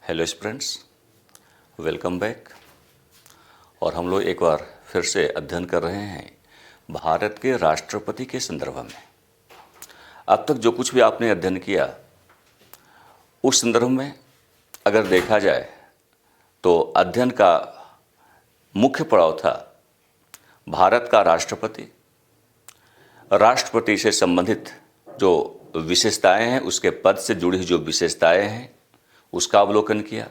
Hello students, welcome back. और हम लोग एक बार फिर से अध्ययन कर रहे हैं भारत के राष्ट्रपति के संदर्भ में। अब तक जो कुछ भी आपने अध्ययन किया उस संदर्भ में अगर देखा जाए तो अध्ययन का मुख्य पड़ाव था भारत का राष्ट्रपति, राष्ट्रपति से संबंधित जो विशेषताएं हैं, उसके पद से जुड़ी जो विशेषताएं हैं उसका अवलोकन किया,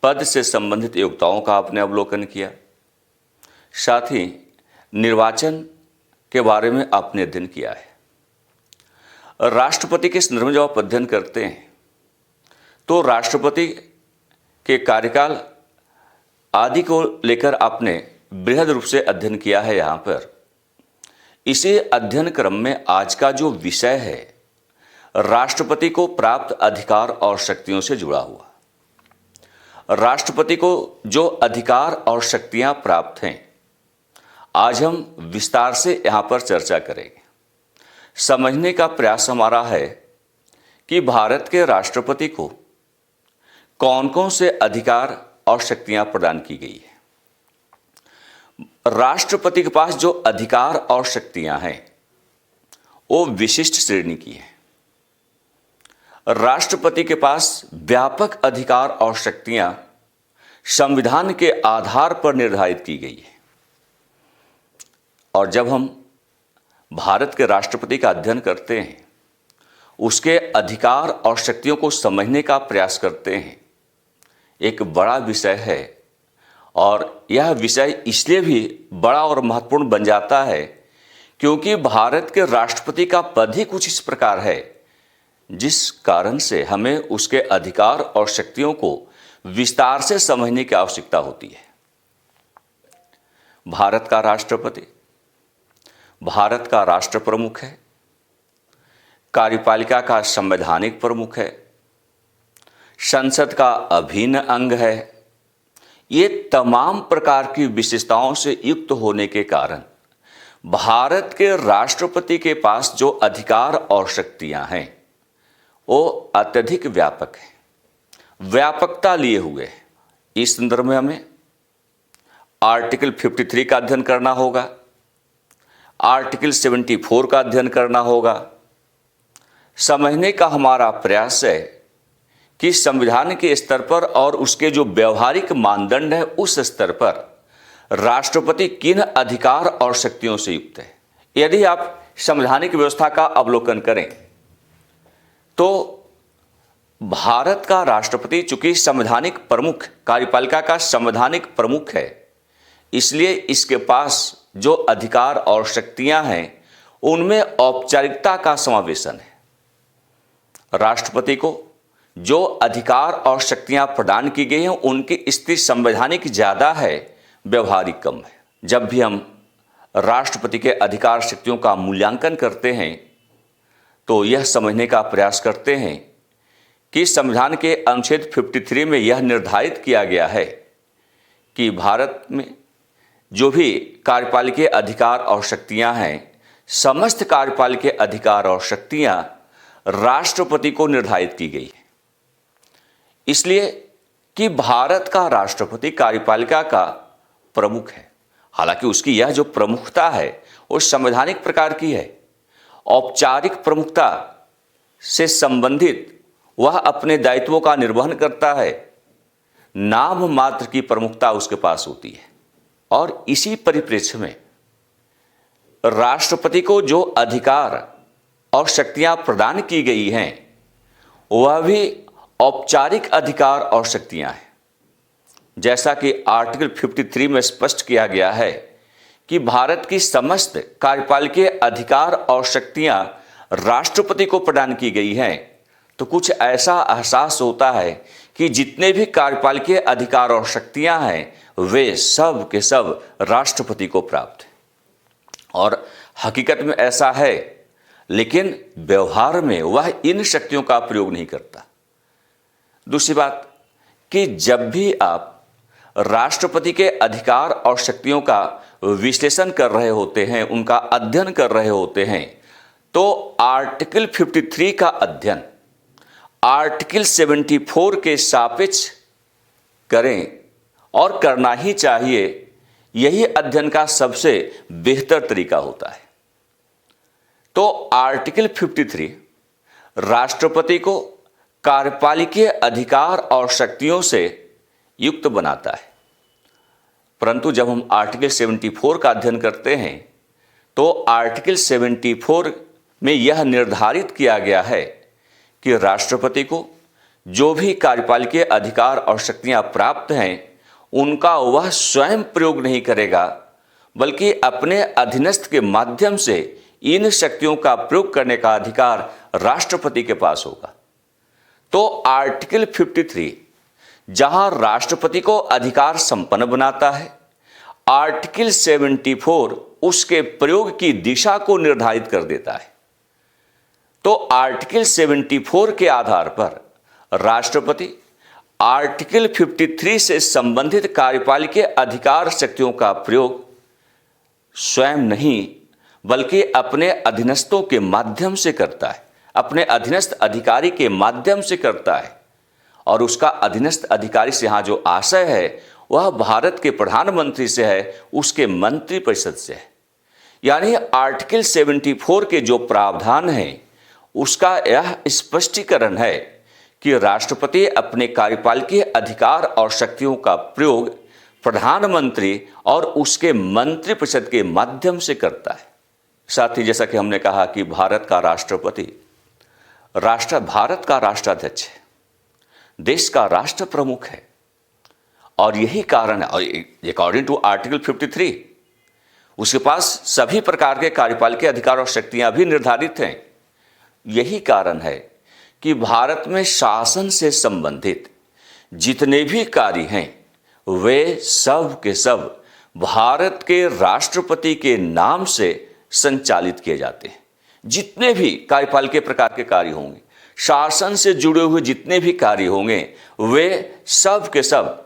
पद से संबंधित योग्यताओं का आपने अवलोकन किया, साथ ही निर्वाचन के बारे में आपने अध्ययन किया है। राष्ट्रपति के संदर्भ में जब आप अध्ययन करते हैं तो राष्ट्रपति के कार्यकाल आदि को लेकर आपने बृहद रूप से अध्ययन किया है। यहाँ पर इसी अध्ययन क्रम में आज का जो विषय है राष्ट्रपति को प्राप्त अधिकार और शक्तियों से जुड़ा हुआ। राष्ट्रपति को जो अधिकार और शक्तियां प्राप्त हैं आज हम विस्तार से यहां पर चर्चा करेंगे। समझने का प्रयास हमारा है कि भारत के राष्ट्रपति को कौन कौन से अधिकार और शक्तियां प्रदान की गई है। राष्ट्रपति के पास जो अधिकार और शक्तियां हैं वो विशिष्ट श्रेणी की हैं। राष्ट्रपति के पास व्यापक अधिकार और शक्तियां संविधान के आधार पर निर्धारित की गई है। और जब हम भारत के राष्ट्रपति का अध्ययन करते हैं, उसके अधिकार और शक्तियों को समझने का प्रयास करते हैं, एक बड़ा विषय है। और यह विषय इसलिए भी बड़ा और महत्वपूर्ण बन जाता है क्योंकि भारत के राष्ट्रपति का पद ही कुछ इस प्रकार है जिस कारण से हमें उसके अधिकार और शक्तियों को विस्तार से समझने की आवश्यकता होती है। भारत का राष्ट्रपति भारत का राष्ट्र प्रमुख है, कार्यपालिका का संवैधानिक प्रमुख है, संसद का अभिन्न अंग है। ये तमाम प्रकार की विशेषताओं से युक्त होने के कारण भारत के राष्ट्रपति के पास जो अधिकार और शक्तियां हैं वो अत्यधिक व्यापक है, व्यापकता लिए हुए है। इस संदर्भ में हमें आर्टिकल 53 का अध्ययन करना होगा, आर्टिकल 74 का अध्ययन करना होगा। समझने का हमारा प्रयास है कि संविधान के स्तर पर और उसके जो व्यवहारिक मानदंड है उस स्तर पर राष्ट्रपति किन अधिकार और शक्तियों से युक्त है। यदि आप संवैधानिक व्यवस्था का अवलोकन करें तो भारत का राष्ट्रपति चूंकि संवैधानिक प्रमुख, कार्यपालिका का संवैधानिक प्रमुख है, इसलिए इसके पास जो अधिकार और शक्तियां हैं उनमें औपचारिकता का समावेशन है। राष्ट्रपति को जो अधिकार और शक्तियां प्रदान की गई हैं उनकी स्थिति संवैधानिक ज़्यादा है, व्यवहारिक कम है। जब भी हम राष्ट्रपति के अधिकार शक्तियों का मूल्यांकन करते हैं तो यह समझने का प्रयास करते हैं कि संविधान के अनुच्छेद 53 में यह निर्धारित किया गया है कि भारत में जो भी कार्यपालिकीय अधिकार और शक्तियां हैं, समस्त कार्यपालिकीय अधिकार और शक्तियां राष्ट्रपति को निर्धारित की गई है। इसलिए कि भारत का राष्ट्रपति कार्यपालिका का प्रमुख है। हालांकि उसकी यह जो प्रमुखता है वो संवैधानिक प्रकार की है। औपचारिक प्रमुखता से संबंधित वह अपने दायित्वों का निर्वहन करता है, नाम मात्र की प्रमुखता उसके पास होती है। और इसी परिप्रेक्ष्य में राष्ट्रपति को जो अधिकार और शक्तियां प्रदान की गई हैं वह भी औपचारिक अधिकार और शक्तियां हैं। जैसा कि आर्टिकल 53 में स्पष्ट किया गया है कि भारत की समस्त कार्यपालिकीय अधिकार और शक्तियां राष्ट्रपति को प्रदान की गई हैं, तो कुछ ऐसा एहसास होता है कि जितने भी कार्यपालिकीय अधिकार और शक्तियां हैं वे सब के सब राष्ट्रपति को प्राप्त हैं। और हकीकत में ऐसा है, लेकिन व्यवहार में वह इन शक्तियों का प्रयोग नहीं करता। दूसरी बात कि जब भी आप राष्ट्रपति के अधिकार और शक्तियों का विश्लेषण कर रहे होते हैं, उनका अध्ययन कर रहे होते हैं, तो आर्टिकल 53 का अध्ययन आर्टिकल 74 के सापेक्ष करें और करना ही चाहिए, यही अध्ययन का सबसे बेहतर तरीका होता है। तो आर्टिकल 53 राष्ट्रपति को कार्यपालिकीय अधिकार और शक्तियों से युक्त बनाता है, परंतु जब हम आर्टिकल 74 का अध्ययन करते हैं तो आर्टिकल 74 में यह निर्धारित किया गया है कि राष्ट्रपति को जो भी कार्यपालिकीय अधिकार और शक्तियां प्राप्त हैं उनका वह स्वयं प्रयोग नहीं करेगा, बल्कि अपने अधीनस्थ के माध्यम से इन शक्तियों का प्रयोग करने का अधिकार राष्ट्रपति के पास होगा। तो आर्टिकल 53 जहां राष्ट्रपति को अधिकार संपन्न बनाता है, आर्टिकल 74 उसके प्रयोग की दिशा को निर्धारित कर देता है। तो आर्टिकल 74 के आधार पर राष्ट्रपति आर्टिकल 53 से संबंधित कार्यपालिकीय अधिकार शक्तियों का प्रयोग स्वयं नहीं बल्कि अपने अधीनस्थों के माध्यम से करता है, अपने अधीनस्थ अधिकारी के माध्यम से करता है। और उसका अधीनस्थ अधिकारी से यहाँ जो आशय है वह भारत के प्रधानमंत्री से है, उसके मंत्रिपरिषद से है। यानी आर्टिकल 74 के जो प्रावधान हैं उसका यह स्पष्टीकरण है कि राष्ट्रपति अपने कार्यपालिकीय अधिकार और शक्तियों का प्रयोग प्रधानमंत्री और उसके मंत्रिपरिषद के माध्यम से करता है। साथ ही जैसा कि हमने कहा कि भारत का राष्ट्रपति भारत का राष्ट्राध्यक्ष है, देश का राष्ट्र प्रमुख है, और यही कारण है, और अकॉर्डिंग टू आर्टिकल 53 उसके पास सभी प्रकार के कार्यपालिकीय अधिकार और शक्तियां भी निर्धारित हैं। यही कारण है कि भारत में शासन से संबंधित जितने भी कार्य हैं वे सब के सब भारत के राष्ट्रपति के नाम से संचालित किए जाते हैं। जितने भी कार्यपालिकीय प्रकार के कार्य होंगे, शासन से जुड़े हुए जितने भी कार्य होंगे, वे सब के सब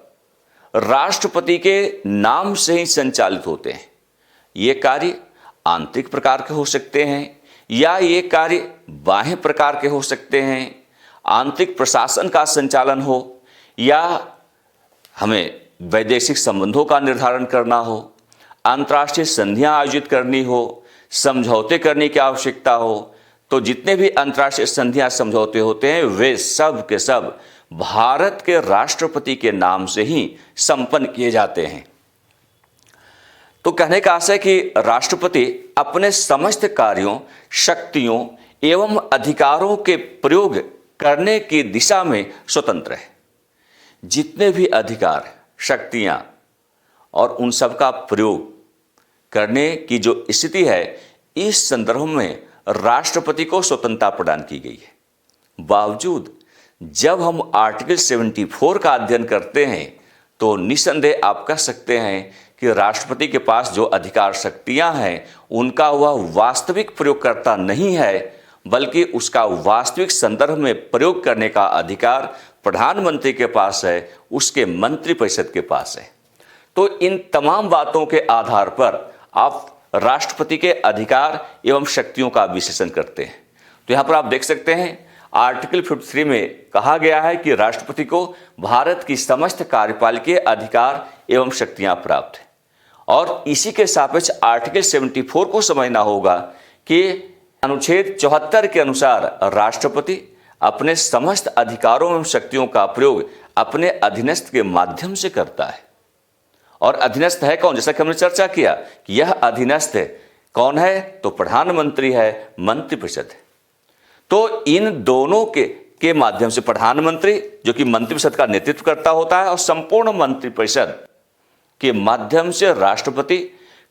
राष्ट्रपति के नाम से ही संचालित होते हैं। ये कार्य आंतरिक प्रकार के हो सकते हैं या ये कार्य बाह्य प्रकार के हो सकते हैं। आंतरिक प्रशासन का संचालन हो या हमें वैदेशिक संबंधों का निर्धारण करना हो, अंतर्राष्ट्रीय संधियां आयोजित करनी हो, समझौते करने की आवश्यकता हो, तो जितने भी अंतर्राष्ट्रीय संधियां समझौते होते हैं वे सब के सब भारत के राष्ट्रपति के नाम से ही संपन्न किए जाते हैं। तो कहने का आशय कि राष्ट्रपति अपने समस्त कार्यों, शक्तियों एवं अधिकारों के प्रयोग करने की दिशा में स्वतंत्र है। जितने भी अधिकार, शक्तियां और उन सब का प्रयोग करने की जो स्थिति है, इस संदर्भ में राष्ट्रपति को स्वतंत्रता प्रदान की गई है। बावजूद जब हम आर्टिकल 74 का अध्ययन करते हैं तो निसंदेह आप कह सकते हैं कि राष्ट्रपति के पास जो अधिकार शक्तियां हैं उनका वह वास्तविक प्रयोगकर्ता नहीं है, बल्कि उसका वास्तविक संदर्भ में प्रयोग करने का अधिकार प्रधानमंत्री के पास है, उसके मंत्रिपरिषद के पास है। तो इन तमाम बातों के आधार पर आप राष्ट्रपति के अधिकार एवं शक्तियों का विश्लेषण करते हैं। तो यहाँ पर आप देख सकते हैं आर्टिकल 53 में कहा गया है कि राष्ट्रपति को भारत की समस्त कार्यपालिकीय अधिकार एवं शक्तियां प्राप्त हैं, और इसी के सापेक्ष आर्टिकल 74 को समझना होगा कि अनुच्छेद 74 के अनुसार राष्ट्रपति अपने समस्त अधिकारों एवं शक्तियों का प्रयोग अपने अधीनस्थ के माध्यम से करता है। और अधीनस्थ है कौन? जैसा कि हमने चर्चा किया कि यह अधीनस्थ कौन है, तो प्रधानमंत्री है, मंत्रिपरिषद है। तो इन दोनों के माध्यम से प्रधानमंत्री जो कि मंत्रिपरिषद का नेतृत्व करता होता है और संपूर्ण मंत्रिपरिषद के माध्यम से राष्ट्रपति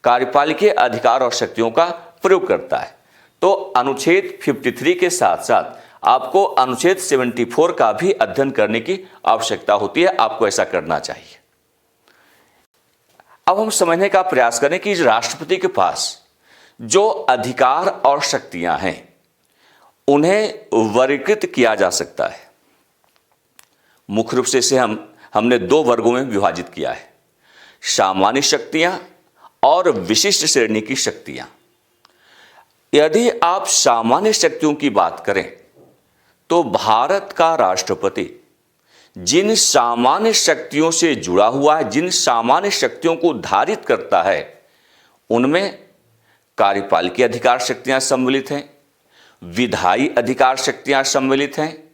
कार्यपालिकीय अधिकार और शक्तियों का प्रयोग करता है। तो अनुच्छेद 53 के साथ साथ आपको अनुच्छेद 74 का भी अध्ययन करने की आवश्यकता होती है। आपको ऐसा करना चाहिए। अब हम समझने का प्रयास करें कि राष्ट्रपति के पास जो अधिकार और शक्तियां हैं उन्हें वर्गीकृत किया जा सकता है। मुख्य रूप से इसे हमने दो वर्गों में विभाजित किया है, सामान्य शक्तियां और विशिष्ट श्रेणी की शक्तियां। यदि आप सामान्य शक्तियों की बात करें तो भारत का राष्ट्रपति जिन सामान्य शक्तियों से जुड़ा हुआ है, जिन सामान्य शक्तियों को धारित करता है, उनमें कार्यपालिकीय अधिकार शक्तियां सम्मिलित हैं, विधायी अधिकार शक्तियां सम्मिलित हैं,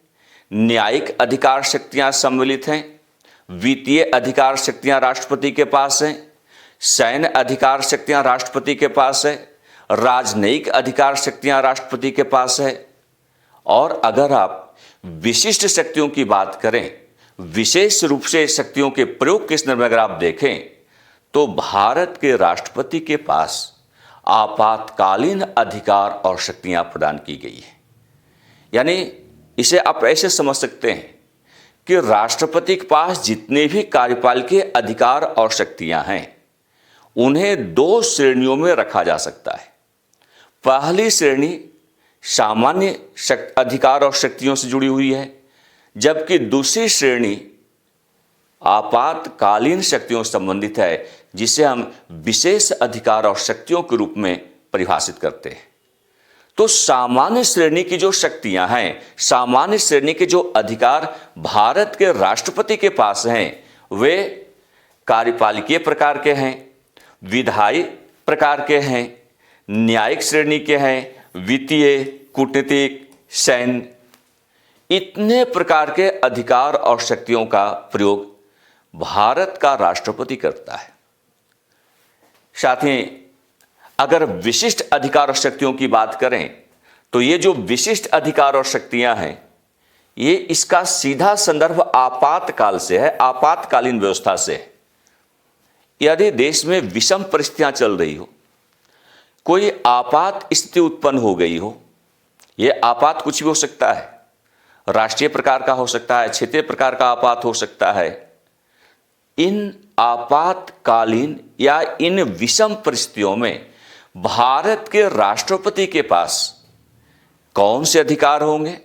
न्यायिक अधिकार शक्तियां सम्मिलित हैं, वित्तीय अधिकार शक्तियां राष्ट्रपति के पास हैं, सैन्य अधिकार शक्तियां राष्ट्रपति के पास है, राजनयिक अधिकार शक्तियां राष्ट्रपति के पास है। और अगर आप विशिष्ट शक्तियों की बात करें, विशेष रूप से शक्तियों के प्रयोग के संदर्भ में अगर आप देखें, तो भारत के राष्ट्रपति के पास आपातकालीन अधिकार और शक्तियां प्रदान की गई है। यानी इसे आप ऐसे समझ सकते हैं कि राष्ट्रपति के पास जितने भी कार्यपालिकीय अधिकार और शक्तियां हैं, उन्हें दो श्रेणियों में रखा जा सकता है। पहली श्रेणी सामान्य अधिकार और शक्तियों से जुड़ी हुई है, जबकि दूसरी श्रेणी आपातकालीन शक्तियों से संबंधित है, जिसे हम विशेष अधिकार और शक्तियों के रूप में परिभाषित करते हैं। तो सामान्य श्रेणी की जो शक्तियां हैं, सामान्य श्रेणी के जो अधिकार भारत के राष्ट्रपति के पास हैं, वे कार्यपालिकीय प्रकार के हैं, विधायी प्रकार के हैं, न्यायिक श्रेणी के हैं, वित्तीय, कूटनीतिक, सैन्य, इतने प्रकार के अधिकार और शक्तियों का प्रयोग भारत का राष्ट्रपति करता है। साथ ही अगर विशिष्ट अधिकार और शक्तियों की बात करें, तो ये जो विशिष्ट अधिकार और शक्तियां हैं, ये इसका सीधा संदर्भ आपातकाल से है, आपातकालीन व्यवस्था से है। यदि देश में विषम परिस्थितियां चल रही हो, कोई आपात स्थिति उत्पन्न हो गई हो, यह आपात कुछ भी हो सकता है, राष्ट्रीय प्रकार का हो सकता है, क्षेत्रीय प्रकार का आपात हो सकता है। इन आपातकालीन या इन विषम परिस्थितियों में भारत के राष्ट्रपति के पास कौन से अधिकार होंगे,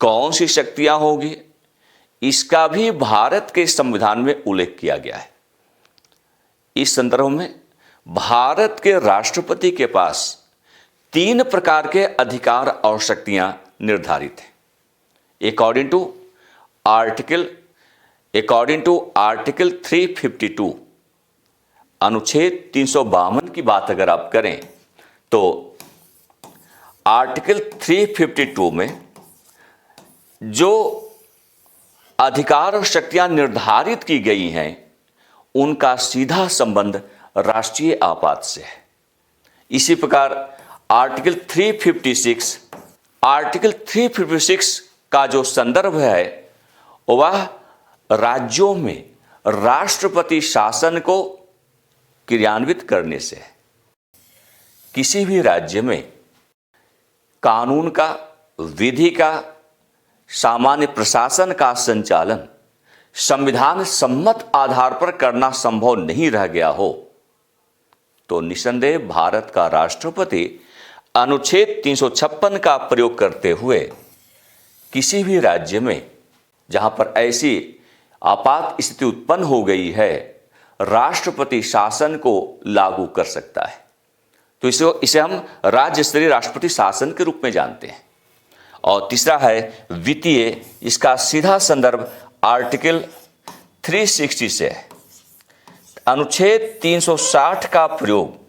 कौन सी शक्तियां होंगी, इसका भी भारत के संविधान में उल्लेख किया गया है। इस संदर्भ में भारत के राष्ट्रपति के पास 3 प्रकार के अधिकार और शक्तियां निर्धारित हैं। अकॉर्डिंग टू आर्टिकल 352, अनुच्छेद 352 की बात अगर आप करें, तो आर्टिकल 352 में जो अधिकार और शक्तियां निर्धारित की गई हैं, उनका सीधा संबंध राष्ट्रीय आपात से है। इसी प्रकार आर्टिकल 356 का जो संदर्भ है, वह राज्यों में राष्ट्रपति शासन को क्रियान्वित करने से है। किसी भी राज्य में कानून का, विधि का, सामान्य प्रशासन का संचालन संविधान सम्मत आधार पर करना संभव नहीं रह गया हो, तो निसंदेह भारत का राष्ट्रपति अनुच्छेद 356 का प्रयोग करते हुए किसी भी राज्य में जहां पर ऐसी आपात स्थिति उत्पन्न हो गई है, राष्ट्रपति शासन को लागू कर सकता है। तो इसे हम राज्य स्तरीय राष्ट्रपति शासन के रूप में जानते हैं। और तीसरा है वित्तीय, इसका सीधा संदर्भ आर्टिकल 360 से है। अनुच्छेद 360 का प्रयोग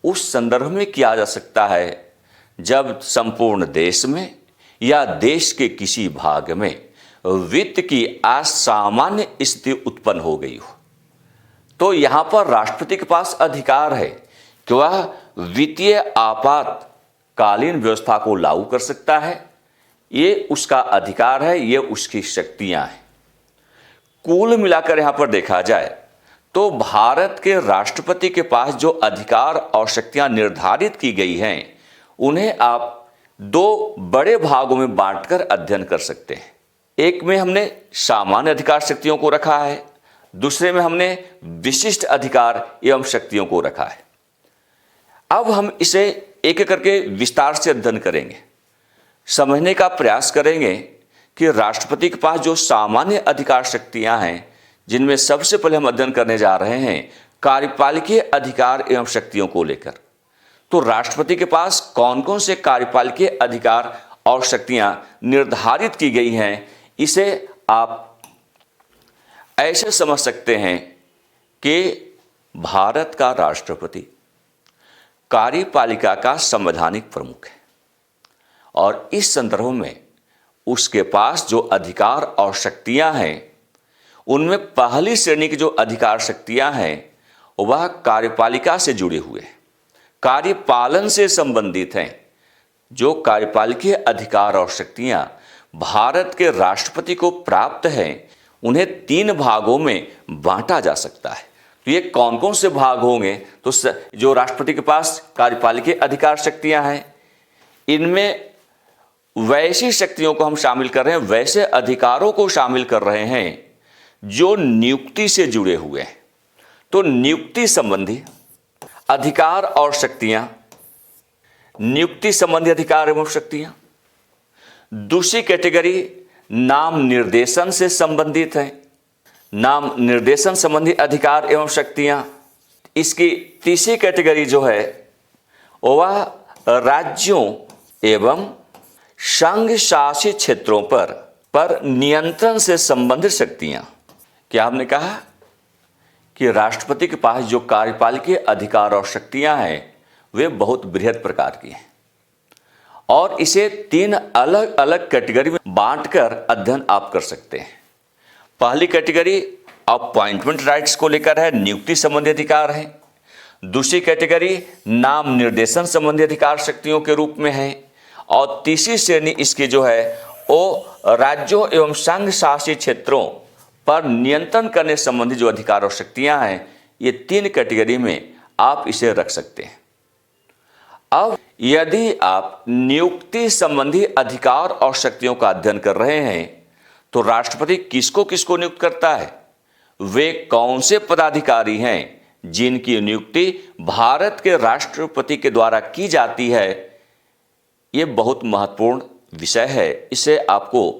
उस संदर्भ में किया जा सकता है जब संपूर्ण देश में या देश के किसी भाग में वित्त की असामान्य स्थिति उत्पन्न हो गई हो, तो यहां पर राष्ट्रपति के पास अधिकार है कि वह वित्तीय आपातकालीन व्यवस्था को लागू कर सकता है। ये उसका अधिकार है, ये उसकी शक्तियां हैं। कुल मिलाकर यहां पर देखा जाए तो भारत के राष्ट्रपति के पास जो अधिकार और शक्तियां निर्धारित की गई हैं, उन्हें आप 2 बड़े भागों में बांटकर अध्ययन कर सकते हैं। एक में हमने सामान्य अधिकार शक्तियों को रखा है, दूसरे में हमने विशिष्ट अधिकार एवं शक्तियों को रखा है। अब हम इसे एक एक करके विस्तार से अध्ययन करेंगे, समझने का प्रयास करेंगे कि राष्ट्रपति के पास जो सामान्य अधिकार शक्तियां हैं, जिनमें सबसे पहले हम अध्ययन करने जा रहे हैं कार्यपालिकीय अधिकार एवं शक्तियों को लेकर। तो राष्ट्रपति के पास कौन कौन से कार्यपालिकीय अधिकार और शक्तियां निर्धारित की गई हैं, इसे आप ऐसे समझ सकते हैं कि भारत का राष्ट्रपति कार्यपालिका का संवैधानिक प्रमुख है और इस संदर्भ में उसके पास जो अधिकार और शक्तियां हैं, उनमें पहली श्रेणी की जो अधिकार शक्तियां हैं वह कार्यपालिका से जुड़े हुए हैं, कार्यपालन से संबंधित हैं। जो कार्यपालिकीय अधिकार और शक्तियां भारत के राष्ट्रपति को प्राप्त हैं, उन्हें 3 भागों में बांटा जा सकता है। तो ये कौन कौन से भाग होंगे? तो जो राष्ट्रपति के पास कार्यपालिकीय अधिकार शक्तियां हैं, इनमें वैसी शक्तियों को हम शामिल कर रहे हैं, वैसे अधिकारों को शामिल कर रहे हैं जो नियुक्ति से जुड़े हुए हैं। तो नियुक्ति संबंधी अधिकार और शक्तियां, नियुक्ति संबंधी अधिकार एवं शक्तियां। दूसरी कैटेगरी नाम निर्देशन से संबंधित है, नाम निर्देशन संबंधी अधिकार एवं शक्तियां। इसकी तीसरी कैटेगरी जो है वह राज्यों एवं संघ शासित क्षेत्रों पर नियंत्रण से संबंधित शक्तियां। क्या हमने कहा कि राष्ट्रपति के पास जो कार्यपालिकीय अधिकार और शक्तियां हैं वे बहुत बृहद प्रकार की हैं और इसे 3 अलग अलग कैटेगरी में बांटकर अध्ययन आप कर सकते हैं। पहली कैटेगरी अपॉइंटमेंट राइट्स को लेकर है, नियुक्ति संबंधी अधिकार है। दूसरी कैटेगरी नाम निर्देशन संबंधी अधिकार शक्तियों के रूप में है और तीसरी श्रेणी इसकी जो है वो राज्यों एवं संघ शासित क्षेत्रों पर नियंत्रण करने संबंधी जो अधिकार और शक्तियां हैं, ये 3 कैटेगरी में आप इसे रख सकते हैं। अब यदि आप नियुक्ति संबंधी अधिकार और शक्तियों का अध्ययन कर रहे हैं तो राष्ट्रपति किसको किसको नियुक्त करता है, वे कौन से पदाधिकारी हैं जिनकी नियुक्ति भारत के राष्ट्रपति के द्वारा की जाती है, ये बहुत महत्वपूर्ण विषय है। इसे आपको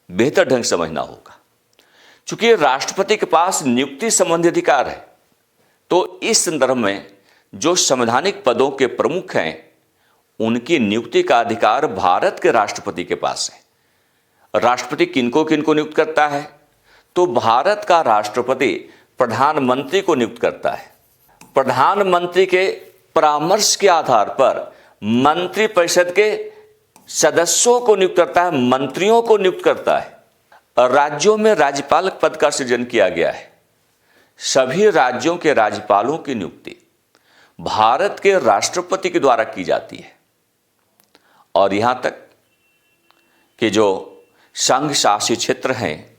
बेहतर ढंग से समझना होगा। चूंकि राष्ट्रपति के पास नियुक्ति संबंधी अधिकार है, तो इस संदर्भ में जो संवैधानिक पदों के प्रमुख हैं उनकी नियुक्ति का अधिकार भारत के राष्ट्रपति के पास है। राष्ट्रपति किनको किनको नियुक्त करता है? तो भारत का राष्ट्रपति प्रधानमंत्री को नियुक्त करता है। प्रधानमंत्री के परामर्श के आधार पर मंत्रिपरिषद के सदस्यों को नियुक्त करता है, मंत्रियों को नियुक्त करता है। राज्यों में राज्यपाल पद का सृजन किया गया है। सभी राज्यों के राज्यपालों की नियुक्ति भारत के राष्ट्रपति के द्वारा की जाती है और यहां तक कि जो संघ शासित क्षेत्र हैं,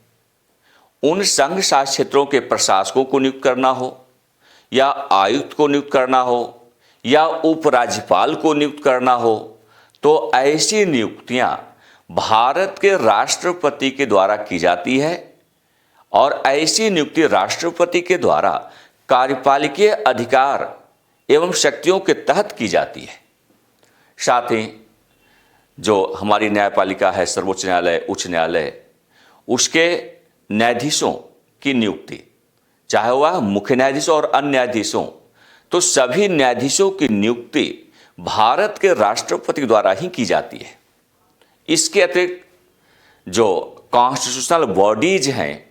उन संघ शासित क्षेत्रों के प्रशासकों को नियुक्त करना हो या आयुक्त को नियुक्त करना हो या उपराज्यपाल को नियुक्त करना हो, तो ऐसी नियुक्तियां भारत के राष्ट्रपति के द्वारा की जाती है और ऐसी नियुक्ति राष्ट्रपति के द्वारा कार्यपालिकीय अधिकार एवं शक्तियों के तहत की जाती है। साथ ही जो हमारी न्यायपालिका है, सर्वोच्च न्यायालय, उच्च न्यायालय, उसके न्यायाधीशों की नियुक्ति, चाहे वह मुख्य न्यायाधीश और अन्य न्यायाधीशों, तो सभी न्यायाधीशों की नियुक्ति भारत के राष्ट्रपति द्वारा ही की जाती है। इसके अतिरिक्त जो कॉन्स्टिट्यूशनल बॉडीज हैं,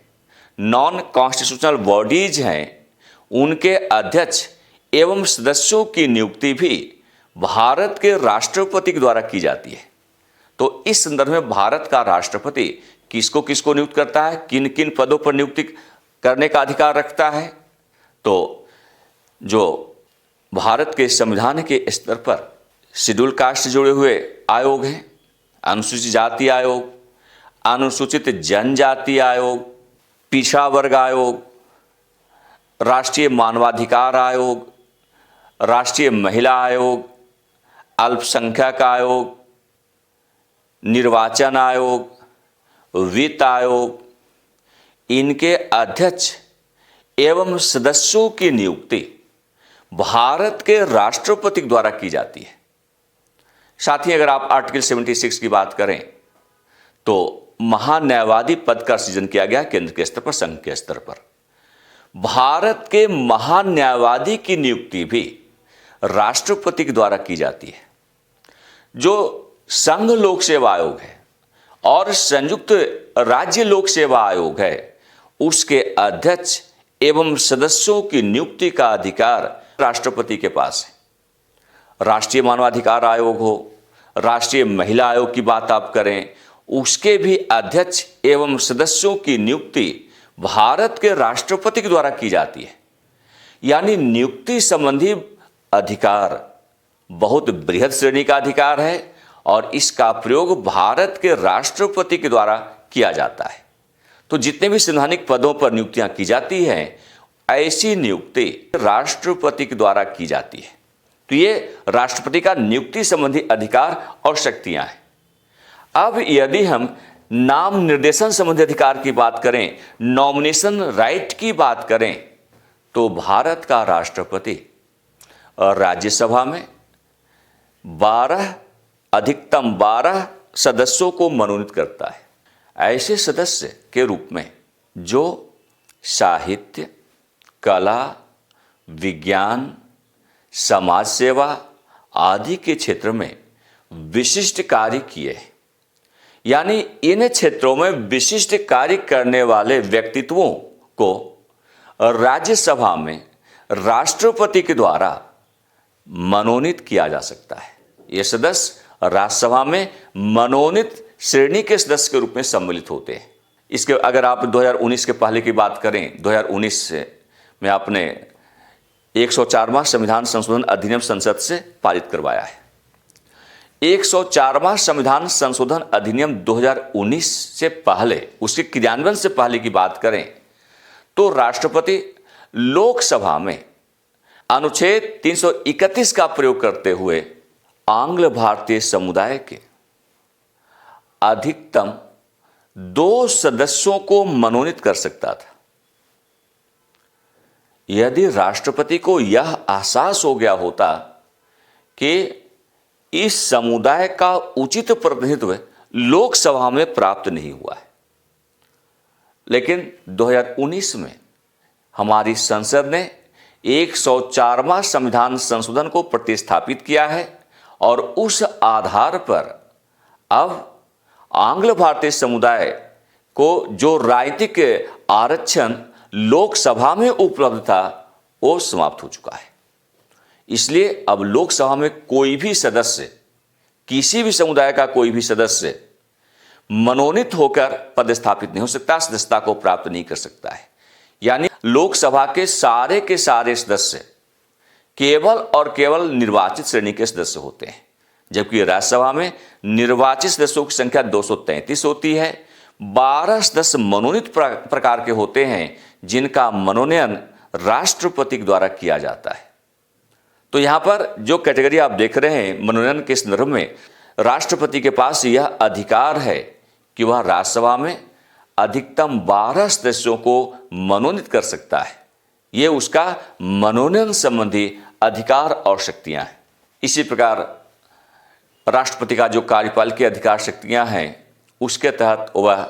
नॉन कॉन्स्टिट्यूशनल बॉडीज हैं, उनके अध्यक्ष एवं सदस्यों की नियुक्ति भी भारत के राष्ट्रपति के द्वारा की जाती है। तो इस संदर्भ में भारत का राष्ट्रपति किसको किसको नियुक्त करता है, किन किन पदों पर नियुक्ति करने का अधिकार रखता है, तो जो भारत के संविधान के स्तर पर शेड्यूल कास्ट से जुड़े हुए आयोग हैं, अनुसूचित जाति आयोग, अनुसूचित जनजाति आयोग, पिछड़ा वर्ग आयोग, राष्ट्रीय मानवाधिकार आयोग, राष्ट्रीय महिला आयोग, अल्पसंख्यक आयोग, निर्वाचन आयोग, वित्त आयोग, इनके अध्यक्ष एवं सदस्यों की नियुक्ति भारत के राष्ट्रपति द्वारा की जाती है। साथ ही अगर आप आर्टिकल 76 की बात करें तो महान्यायवादी पद का सृजन किया गया केंद्र के स्तर पर, संघ के स्तर पर। भारत के महान्यायवादी की नियुक्ति भी राष्ट्रपति के द्वारा की जाती है। जो संघ लोक सेवा आयोग है और संयुक्त राज्य लोक सेवा आयोग है, उसके अध्यक्ष एवं सदस्यों की नियुक्ति का अधिकार राष्ट्रपति के पास है। राष्ट्रीय मानवाधिकार आयोग हो, राष्ट्रीय महिला आयोग की बात आप करें, उसके भी अध्यक्ष एवं सदस्यों की नियुक्ति भारत के राष्ट्रपति के द्वारा की जाती है। यानी नियुक्ति संबंधी अधिकार बहुत बृहद श्रेणी का अधिकार है और इसका प्रयोग भारत के राष्ट्रपति के द्वारा किया जाता है। तो जितने भी संवैधानिक पदों पर नियुक्तियां की जाती हैं, ऐसी नियुक्ति राष्ट्रपति के द्वारा की जाती है। तो ये राष्ट्रपति का नियुक्ति संबंधी अधिकार और शक्तियां हैं। अब यदि हम नाम निर्देशन संबंधी अधिकार की बात करें, नॉमिनेशन राइट की बात करें, तो भारत का राष्ट्रपति राज्यसभा में अधिकतम 12 सदस्यों को मनोनीत करता है। ऐसे सदस्य के रूप में जो साहित्य, कला, विज्ञान, समाज सेवा आदि के क्षेत्र में विशिष्ट कार्य किए हैं। यानी इन क्षेत्रों में विशिष्ट कार्य करने वाले व्यक्तित्वों को राज्यसभा में राष्ट्रपति के द्वारा मनोनीत किया जा सकता है। ये सदस्य राज्यसभा में मनोनीत श्रेणी के सदस्य के रूप में सम्मिलित होते हैं। इसके अगर आप 2019 के पहले की बात करें, 2019 में आपने 104वां संविधान संशोधन अधिनियम संसद से पारित करवाया है। 104वां संविधान संशोधन अधिनियम 2019 से पहले, उसके क्रियान्वयन से पहले की बात करें तो राष्ट्रपति लोकसभा में अनुच्छेद 331 का प्रयोग करते हुए आंग्ल भारतीय समुदाय के अधिकतम 2 सदस्यों को मनोनीत कर सकता था। यदि राष्ट्रपति को यह एहसास हो गया होता कि इस समुदाय का उचित प्रतिनिधित्व लोकसभा में प्राप्त नहीं हुआ है, लेकिन 2019 में हमारी संसद ने 104वां संविधान संशोधन को प्रतिस्थापित किया है और उस आधार पर अब आंग्ल भारतीय समुदाय को जो राजनीतिक आरक्षण लोकसभा में उपलब्ध था वो समाप्त हो चुका है। इसलिए अब लोकसभा में कोई भी सदस्य, किसी भी समुदाय का कोई भी सदस्य मनोनीत होकर पदस्थापित नहीं हो सकता, सदस्यता को प्राप्त नहीं कर सकता है। यानी लोकसभा के सारे सदस्य केवल और केवल निर्वाचित श्रेणी के सदस्य होते हैं, जबकि राज्यसभा में निर्वाचित सदस्यों की संख्या 233 होती है। 12 सदस्य मनोनीत प्रकार के होते हैं जिनका मनोनयन राष्ट्रपति द्वारा किया जाता है। तो यहां पर जो कैटेगरी आप देख रहे हैं मनोनयन के संदर्भ में, राष्ट्रपति के पास यह अधिकार है कि वह राज्यसभा में अधिकतम 12 सदस्यों को मनोनीत कर सकता है। यह उसका मनोनयन संबंधी अधिकार और शक्तियां हैं। इसी प्रकार राष्ट्रपति का जो कार्यपालकीय अधिकार शक्तियां हैं, उसके तहत वह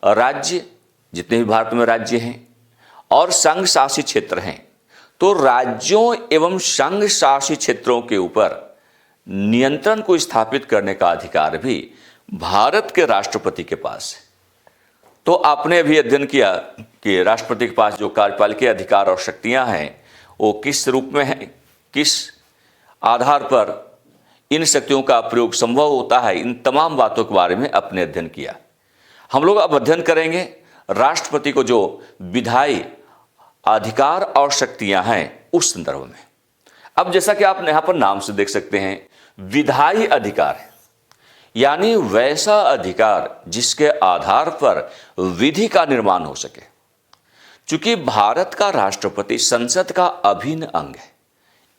राज्य, जितने भी भारत में राज्य हैं और संघ शासित क्षेत्र हैं, तो राज्यों एवं संघ शासित क्षेत्रों के ऊपर नियंत्रण को स्थापित करने का अधिकार भी भारत के राष्ट्रपति के पास है। तो आपने भी अध्ययन किया कि राष्ट्रपति के पास जो कार्यपालकीय अधिकार और शक्तियां हैं वो किस रूप में हैं, किस आधार पर इन शक्तियों का प्रयोग संभव होता है, इन तमाम बातों के बारे में अपने अध्ययन किया। हम लोग अब अध्ययन करेंगे राष्ट्रपति को जो विधायी अधिकार और शक्तियां हैं उस संदर्भ में। अब जैसा कि आप यहां पर नाम से देख सकते हैं, विधायी अधिकार है, यानी वैसा अधिकार जिसके आधार पर विधि का निर्माण हो सके। चूंकि भारत का राष्ट्रपति संसद का अभिन्न अंग है,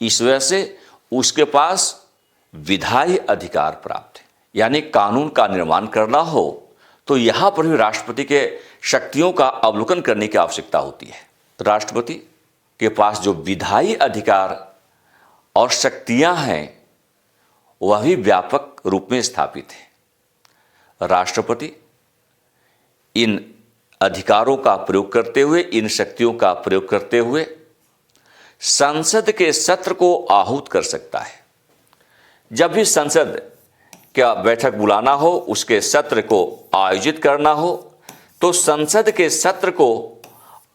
इस वजह से उसके पास विधायी अधिकार प्राप्त है। यानी कानून का निर्माण करना हो तो यहां पर भी राष्ट्रपति के शक्तियों का अवलोकन करने की आवश्यकता होती है। राष्ट्रपति के पास जो विधायी अधिकार और शक्तियां हैं वह भी व्यापक रूप में स्थापित है। राष्ट्रपति इन अधिकारों का प्रयोग करते हुए, इन शक्तियों का प्रयोग करते हुए संसद के सत्र को आहूत कर सकता है। जब भी संसद का बैठक बुलाना हो, उसके सत्र को आयोजित करना हो, तो संसद के सत्र को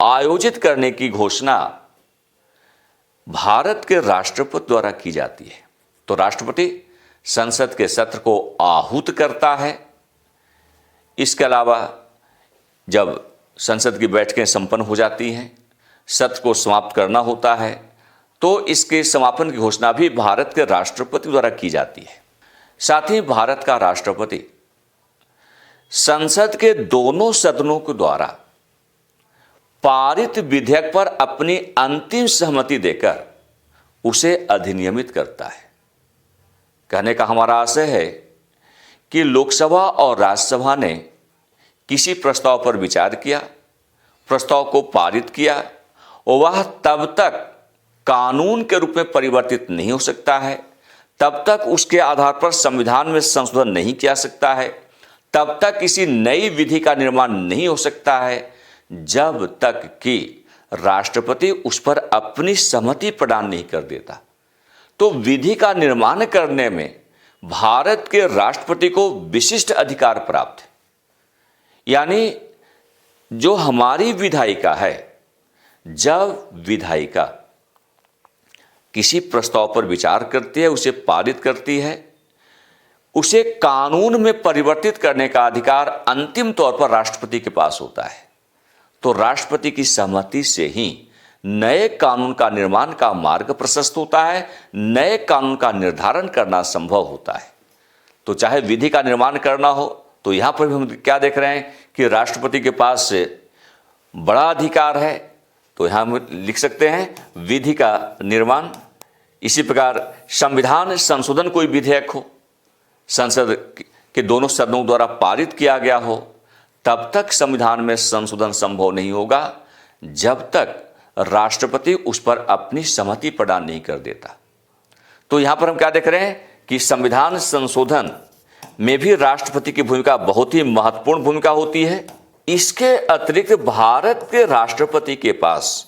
आयोजित करने की घोषणा भारत के राष्ट्रपति द्वारा की जाती है। तो राष्ट्रपति संसद के सत्र को आहूत करता है। इसके अलावा जब संसद की बैठकें संपन्न हो जाती हैं, सत्र को समाप्त करना होता है, तो इसके समापन की घोषणा भी भारत के राष्ट्रपति द्वारा की जाती है। साथ ही भारत का राष्ट्रपति संसद के दोनों सदनों के द्वारा पारित विधेयक पर अपनी अंतिम सहमति देकर उसे अधिनियमित करता है। कहने का हमारा आशय है कि लोकसभा और राज्यसभा ने किसी प्रस्ताव पर विचार किया, प्रस्ताव को पारित किया, और वह तब तक कानून के रूप में परिवर्तित नहीं हो सकता है, तब तक उसके आधार पर संविधान में संशोधन नहीं किया सकता है, तब तक किसी नई विधि का निर्माण नहीं हो सकता है, जब तक कि राष्ट्रपति उस पर अपनी सहमति प्रदान नहीं कर देता। तो विधि का निर्माण करने में भारत के राष्ट्रपति को विशिष्ट अधिकार प्राप्त है। यानी जो हमारी विधायिका है, जब विधायिका किसी प्रस्ताव पर विचार करती है, उसे पारित करती है, उसे कानून में परिवर्तित करने का अधिकार अंतिम तौर पर राष्ट्रपति के पास होता है। तो राष्ट्रपति की सहमति से ही नए कानून का निर्माण का मार्ग प्रशस्त होता है, नए कानून का निर्धारण करना संभव होता है। तो चाहे विधि का निर्माण करना हो, तो यहां पर भी हम क्या देख रहे हैं कि राष्ट्रपति के पास से बड़ा अधिकार है। तो यहां हम लिख सकते हैं विधि का निर्माण। इसी प्रकार संविधान संशोधन कोई विधेयक हो, संसद के दोनों सदनों द्वारा पारित किया गया हो, तब तक संविधान में संशोधन संभव नहीं होगा जब तक राष्ट्रपति उस पर अपनी सहमति प्रदान नहीं कर देता। तो यहां पर हम क्या देख रहे हैं कि संविधान संशोधन में भी राष्ट्रपति की भूमिका बहुत ही महत्वपूर्ण भूमिका होती है। इसके अतिरिक्त भारत के राष्ट्रपति के पास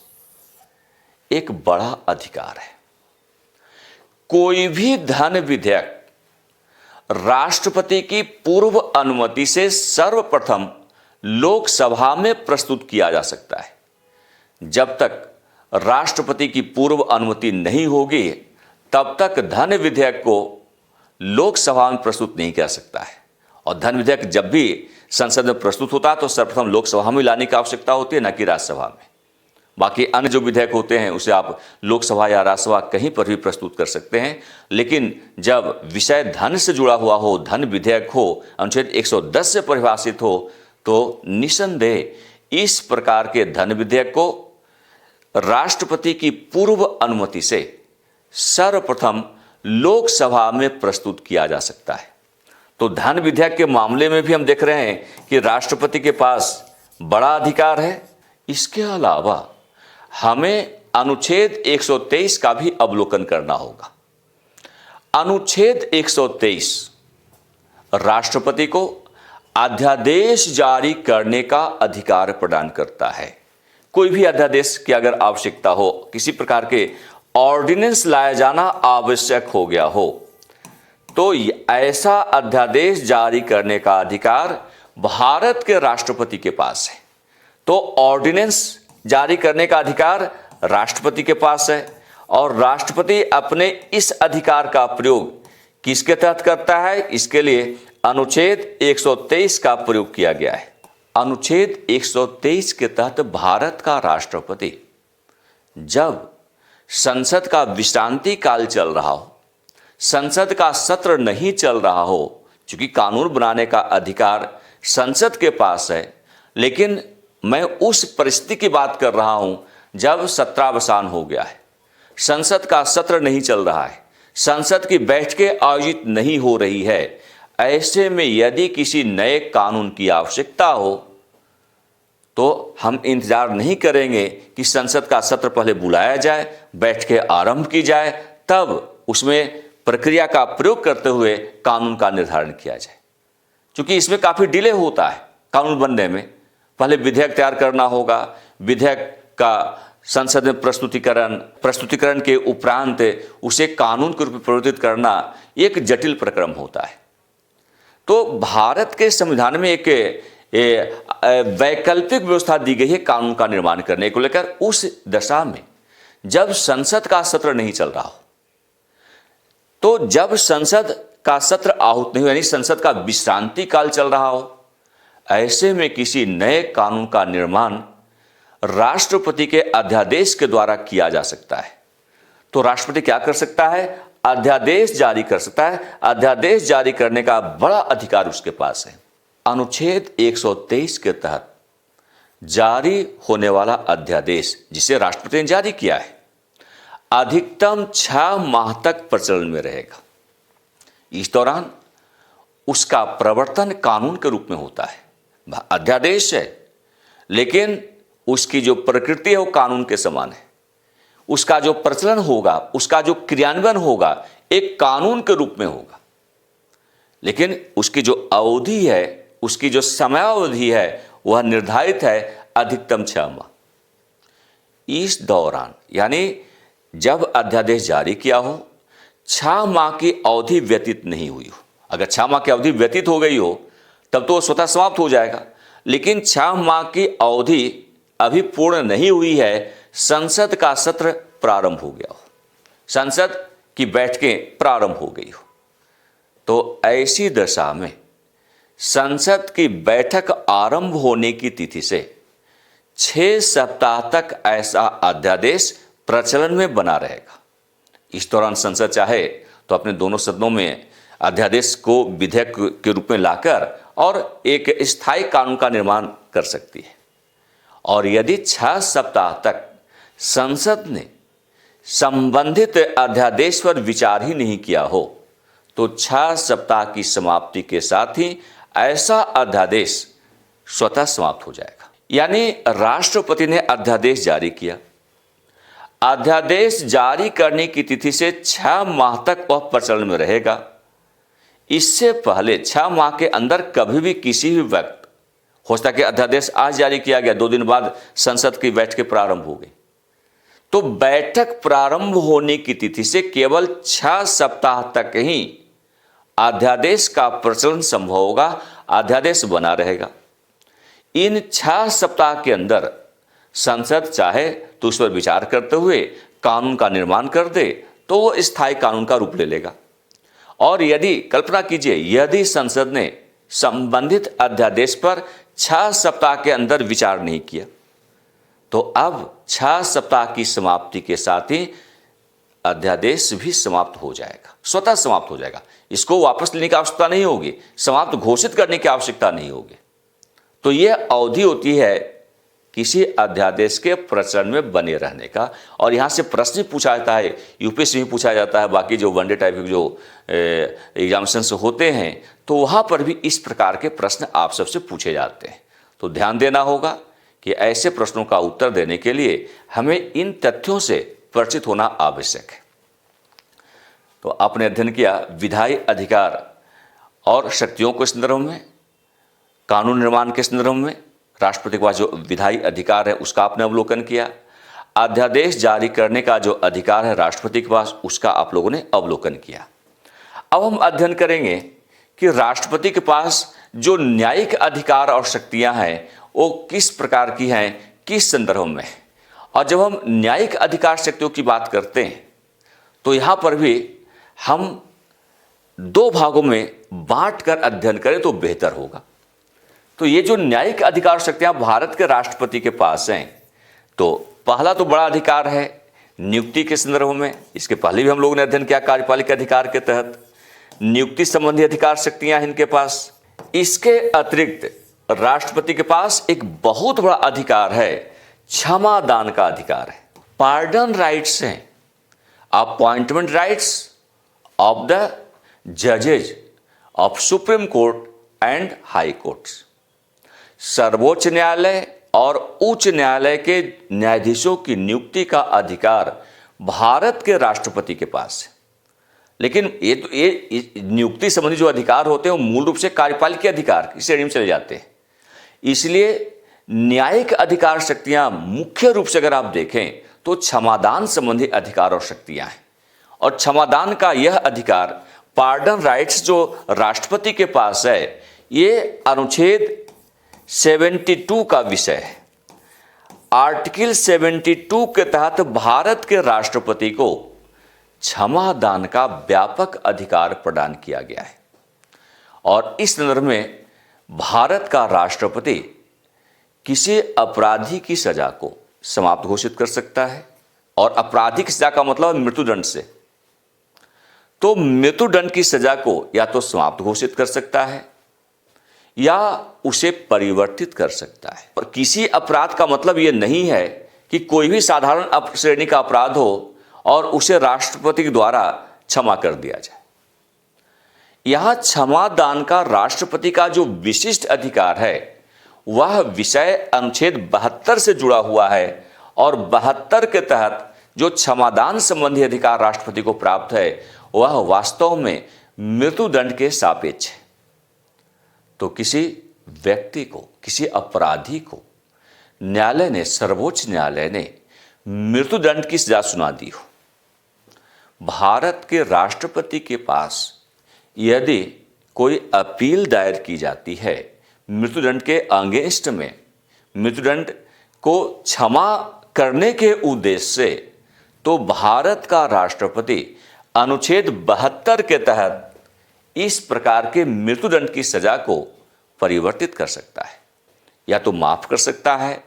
एक बड़ा अधिकार है। कोई भी धन विधेयक राष्ट्रपति की पूर्व अनुमति से सर्वप्रथम लोकसभा में प्रस्तुत किया जा सकता है। जब तक राष्ट्रपति की पूर्व अनुमति नहीं होगी, तब तक धन विधेयक को लोकसभा में प्रस्तुत नहीं किया सकता है। और धन विधेयक जब भी संसद में प्रस्तुत होता है तो सर्वप्रथम लोकसभा में लाने की आवश्यकता होती है, न कि राज्यसभा में। बाकी अन्य जो विधेयक होते हैं उसे आप लोकसभा या राज्यसभा कहीं पर भी प्रस्तुत कर सकते हैं। लेकिन जब विषय धन से जुड़ा हुआ हो, धन विधेयक हो, अनुच्छेद 110 से परिभाषित हो, तो निसंदेह इस प्रकार के धन विधेयक को राष्ट्रपति की पूर्व अनुमति से सर्वप्रथम लोकसभा में प्रस्तुत किया जा सकता है। तो धन विधेयक के मामले में भी हम देख रहे हैं कि राष्ट्रपति के पास बड़ा अधिकार है। इसके अलावा हमें अनुच्छेद 123 का भी अवलोकन करना होगा। अनुच्छेद 123 राष्ट्रपति को अध्यादेश जारी करने का अधिकार प्रदान करता है। कोई भी अध्यादेश की अगर आवश्यकता हो, किसी प्रकार के ऑर्डिनेंस लाया जाना आवश्यक हो गया हो, तो ऐसा अध्यादेश जारी करने का अधिकार भारत के राष्ट्रपति के पास है। तो ऑर्डिनेंस जारी करने का अधिकार राष्ट्रपति के पास है, और राष्ट्रपति अपने इस अधिकार का प्रयोग किसके तहत करता है, इसके लिए अनुच्छेद 123 का प्रयोग किया गया है। अनुच्छेद 123 के तहत भारत का राष्ट्रपति जब संसद का विश्रांति काल चल रहा हो, संसद का सत्र नहीं चल रहा हो, चूंकि कानून बनाने का अधिकार संसद के पास है, लेकिन मैं उस परिस्थिति की बात कर रहा हूं जब सत्रावसान हो गया है, संसद का सत्र नहीं चल रहा है, संसद की बैठकें आयोजित नहीं हो रही है, ऐसे में यदि किसी नए कानून की आवश्यकता हो तो हम इंतजार नहीं करेंगे कि संसद का सत्र पहले बुलाया जाए, बैठकें आरंभ की जाए, तब उसमें प्रक्रिया का प्रयोग करते हुए कानून का निर्धारण किया जाए। क्योंकि इसमें काफ़ी डिले होता है कानून बनने में। पहले विधेयक तैयार करना होगा, विधेयक का संसद में प्रस्तुतिकरण के उपरांत उसे कानून के रूप में परिवर्तित करना एक जटिल प्रक्रम होता है। तो भारत के संविधान में एक वैकल्पिक व्यवस्था दी गई है कानून का निर्माण करने को लेकर। उस दशा में जब संसद का सत्र नहीं चल रहा हो, तो जब संसद का सत्र आहूत नहीं हो, यानी संसद का विश्रांति काल चल रहा हो, ऐसे में किसी नए कानून का निर्माण राष्ट्रपति के अध्यादेश के द्वारा किया जा सकता है। तो राष्ट्रपति क्या कर सकता है? अध्यादेश जारी कर सकता है। अध्यादेश जारी करने का बड़ा अधिकार उसके पास है। अनुच्छेद 123 के तहत जारी होने वाला अध्यादेश जिसे राष्ट्रपति ने जारी किया है, अधिकतम 6 माह तक प्रचलन में रहेगा। इस दौरान उसका प्रवर्तन कानून के रूप में होता है। अध्यादेश है, लेकिन उसकी जो प्रकृति है वो कानून के समान है। उसका जो प्रचलन होगा, उसका जो क्रियान्वयन होगा, एक कानून के रूप में होगा, लेकिन उसकी जो अवधि है, उसकी जो समयावधि है, वह निर्धारित है अधिकतम 6 माह। इस दौरान, यानी जब अध्यादेश जारी किया हो, 6 माह की अवधि व्यतीत नहीं हुई हो। अगर 6 माह की अवधि व्यतीत हो गई हो तब तो वो स्वतः समाप्त हो जाएगा, लेकिन 6 माह की अवधि अभी पूर्ण नहीं हुई है, संसद का सत्र प्रारंभ हो गया हो, संसद की बैठकें प्रारंभ हो गई हो, तो ऐसी दशा में संसद की बैठक आरंभ होने की तिथि से 6 सप्ताह तक ऐसा अध्यादेश प्रचलन में बना रहेगा। इस दौरान संसद चाहे तो अपने दोनों सदनों में अध्यादेश को विधेयक के रूप में लाकर और एक स्थायी कानून का निर्माण कर सकती है। और यदि 6 सप्ताह तक संसद ने संबंधित अध्यादेश पर विचार ही नहीं किया हो, तो 6 सप्ताह की समाप्ति के साथ ही ऐसा अध्यादेश स्वतः समाप्त हो जाएगा। यानी राष्ट्रपति ने अध्यादेश जारी किया, अध्यादेश जारी करने की तिथि से 6 माह तक वह प्रचलन में रहेगा। इससे पहले 6 माह के अंदर कभी भी किसी भी वक्त हो सकता है कि अध्यादेश आज जारी किया गया, 2 दिन बाद संसद की बैठक प्रारंभ हो गई, तो बैठक प्रारंभ होने की तिथि से केवल 6 सप्ताह तक ही अध्यादेश का प्रचलन संभव होगा, अध्यादेश बना रहेगा। इन 6 सप्ताह के अंदर संसद चाहे तो उस पर विचार करते हुए कानून का निर्माण कर दे, तो वो स्थायी कानून का रूप ले लेगा। और यदि कल्पना कीजिए, यदि संसद ने संबंधित अध्यादेश पर 6 सप्ताह के अंदर विचार नहीं किया, तो अब 6 सप्ताह की समाप्ति के साथ ही अध्यादेश भी समाप्त हो जाएगा, स्वतः समाप्त हो जाएगा। इसको वापस लेने की आवश्यकता नहीं होगी, समाप्त घोषित करने की आवश्यकता नहीं होगी। तो यह अवधि होती है किसी अध्यादेश के प्रचलन में बने रहने का। और यहाँ से प्रश्न पूछा जाता है, यूपीएससी में पूछा जाता है, बाकी जो वनडे टाइप के जो एग्जामिनेशंस होते हैं, तो वहाँ पर भी इस प्रकार के प्रश्न आप सबसे पूछे जाते हैं। तो ध्यान देना होगा कि ऐसे प्रश्नों का उत्तर देने के लिए हमें इन तथ्यों से परिचित होना आवश्यक है। तो आपने अध्ययन किया विधायी अधिकार और शक्तियों के संदर्भ में, कानून निर्माण के संदर्भ में राष्ट्रपति के पास जो विधायी अधिकार है उसका आपने अवलोकन किया। अध्यादेश जारी करने का जो अधिकार है राष्ट्रपति के पास, उसका आप लोगों ने अवलोकन किया। अब हम अध्ययन करेंगे कि राष्ट्रपति के पास जो न्यायिक अधिकार और शक्तियां हैं वो किस प्रकार की हैं, किस संदर्भ में। और जब हम न्यायिक अधिकार शक्तियों की बात करते हैं तो यहाँ पर भी हम 2 भागों में बांटकर अध्ययन करें तो बेहतर होगा। तो ये जो न्यायिक अधिकार शक्तियां भारत के राष्ट्रपति के पास हैं, तो पहला तो बड़ा अधिकार है नियुक्ति के संदर्भ में। इसके पहले भी हम लोगों ने अध्ययन किया कार्यपालिक अधिकार के तहत नियुक्ति संबंधी अधिकार शक्तियां हैं इनके पास। इसके अतिरिक्त राष्ट्रपति के पास एक बहुत बड़ा अधिकार है, क्षमादान का अधिकार है। पार्डन राइट्स हैं, अपॉइंटमेंट राइट्स ऑफ द जजेज of Supreme Court and High Courts. सर्वोच्च न्यायालय और उच्च न्यायालय के न्यायाधीशों की नियुक्ति का अधिकार भारत के राष्ट्रपति के पास है। लेकिन ये नियुक्ति संबंधी जो अधिकार होते हैं वो मूल रूप से कार्यपालिक अधिकार की श्रेणी में चले जाते हैं। इसलिए न्यायिक अधिकार शक्तियां मुख्य रूप से अगर आप देखें तो क्षमादान संबंधी अधिकार और शक्तियां हैं। और क्षमादान का यह अधिकार पार्डन राइट्स जो राष्ट्रपति के पास है, ये अनुच्छेद 72 का विषय है। आर्टिकल 72 के तहत भारत के राष्ट्रपति को क्षमा दान का व्यापक अधिकार प्रदान किया गया है और इस संदर्भ में भारत का राष्ट्रपति किसी अपराधी की सजा को समाप्त घोषित कर सकता है और अपराधी की सजा का मतलब मृत्युदंड से, तो मृत्युदंड की सजा को या तो समाप्त घोषित कर सकता है या उसे परिवर्तित कर सकता है। और किसी अपराध का मतलब यह नहीं है कि कोई भी साधारण श्रेणी का अपराध हो और उसे राष्ट्रपति के द्वारा क्षमा कर दिया जाए। यहां क्षमा दान का राष्ट्रपति का जो विशिष्ट अधिकार है वह विषय अनुच्छेद 72 से जुड़ा हुआ है और 72 के तहत जो क्षमादान संबंधी अधिकार राष्ट्रपति को प्राप्त है वह वास्तव में मृत्युदंड के सापेक्ष है। तो किसी व्यक्ति को, किसी अपराधी को न्यायालय ने, सर्वोच्च न्यायालय ने मृत्युदंड की सजा सुना दी हो, भारत के राष्ट्रपति के पास यदि कोई अपील दायर की जाती है मृत्युदंड के अगेंस्ट में, मृत्युदंड को क्षमा करने के उद्देश्य से, तो भारत का राष्ट्रपति अनुच्छेद 72 के तहत इस प्रकार के मृत्युदंड की सजा को परिवर्तित कर सकता है, या तो माफ कर सकता है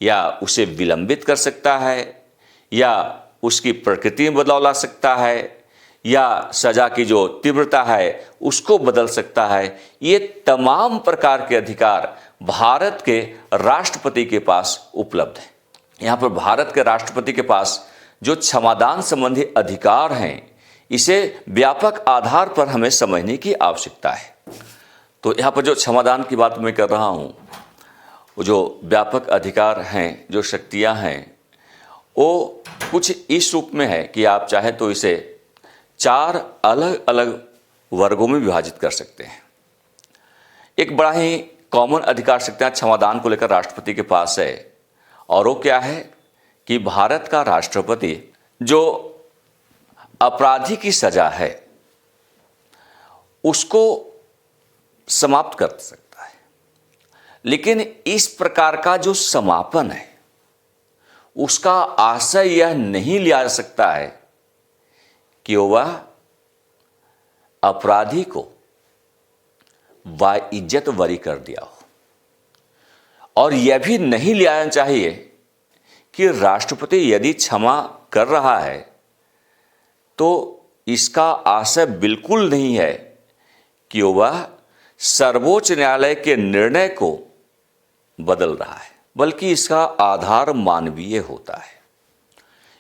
या उसे विलंबित कर सकता है या उसकी प्रकृति में बदलाव ला सकता है या सजा की जो तीव्रता है उसको बदल सकता है। ये तमाम प्रकार के अधिकार भारत के राष्ट्रपति के पास उपलब्ध है। यहाँ पर भारत के राष्ट्रपति के पास जो क्षमादान संबंधी अधिकार हैं इसे व्यापक आधार पर हमें समझने की आवश्यकता है। तो यहाँ पर जो क्षमादान की बात मैं कर रहा हूँ, वो जो व्यापक अधिकार हैं, जो शक्तियाँ हैं, वो कुछ इस रूप में है कि आप चाहे तो इसे 4 अलग अलग वर्गों में विभाजित कर सकते हैं। एक बड़ा ही कॉमन अधिकार शक्तियाँ क्षमादान को लेकर राष्ट्रपति के पास है और वो क्या है कि भारत का राष्ट्रपति जो अपराधी की सजा है उसको समाप्त कर सकता है, लेकिन इस प्रकार का जो समापन है उसका आशय यह नहीं लिया जा सकता है कि वह अपराधी को वाइज्जत बरी कर दिया हो, और यह भी नहीं लिया जाना चाहिए कि राष्ट्रपति यदि क्षमा कर रहा है तो इसका आशय बिल्कुल नहीं है कि वह सर्वोच्च न्यायालय के निर्णय को बदल रहा है, बल्कि इसका आधार मानवीय होता है।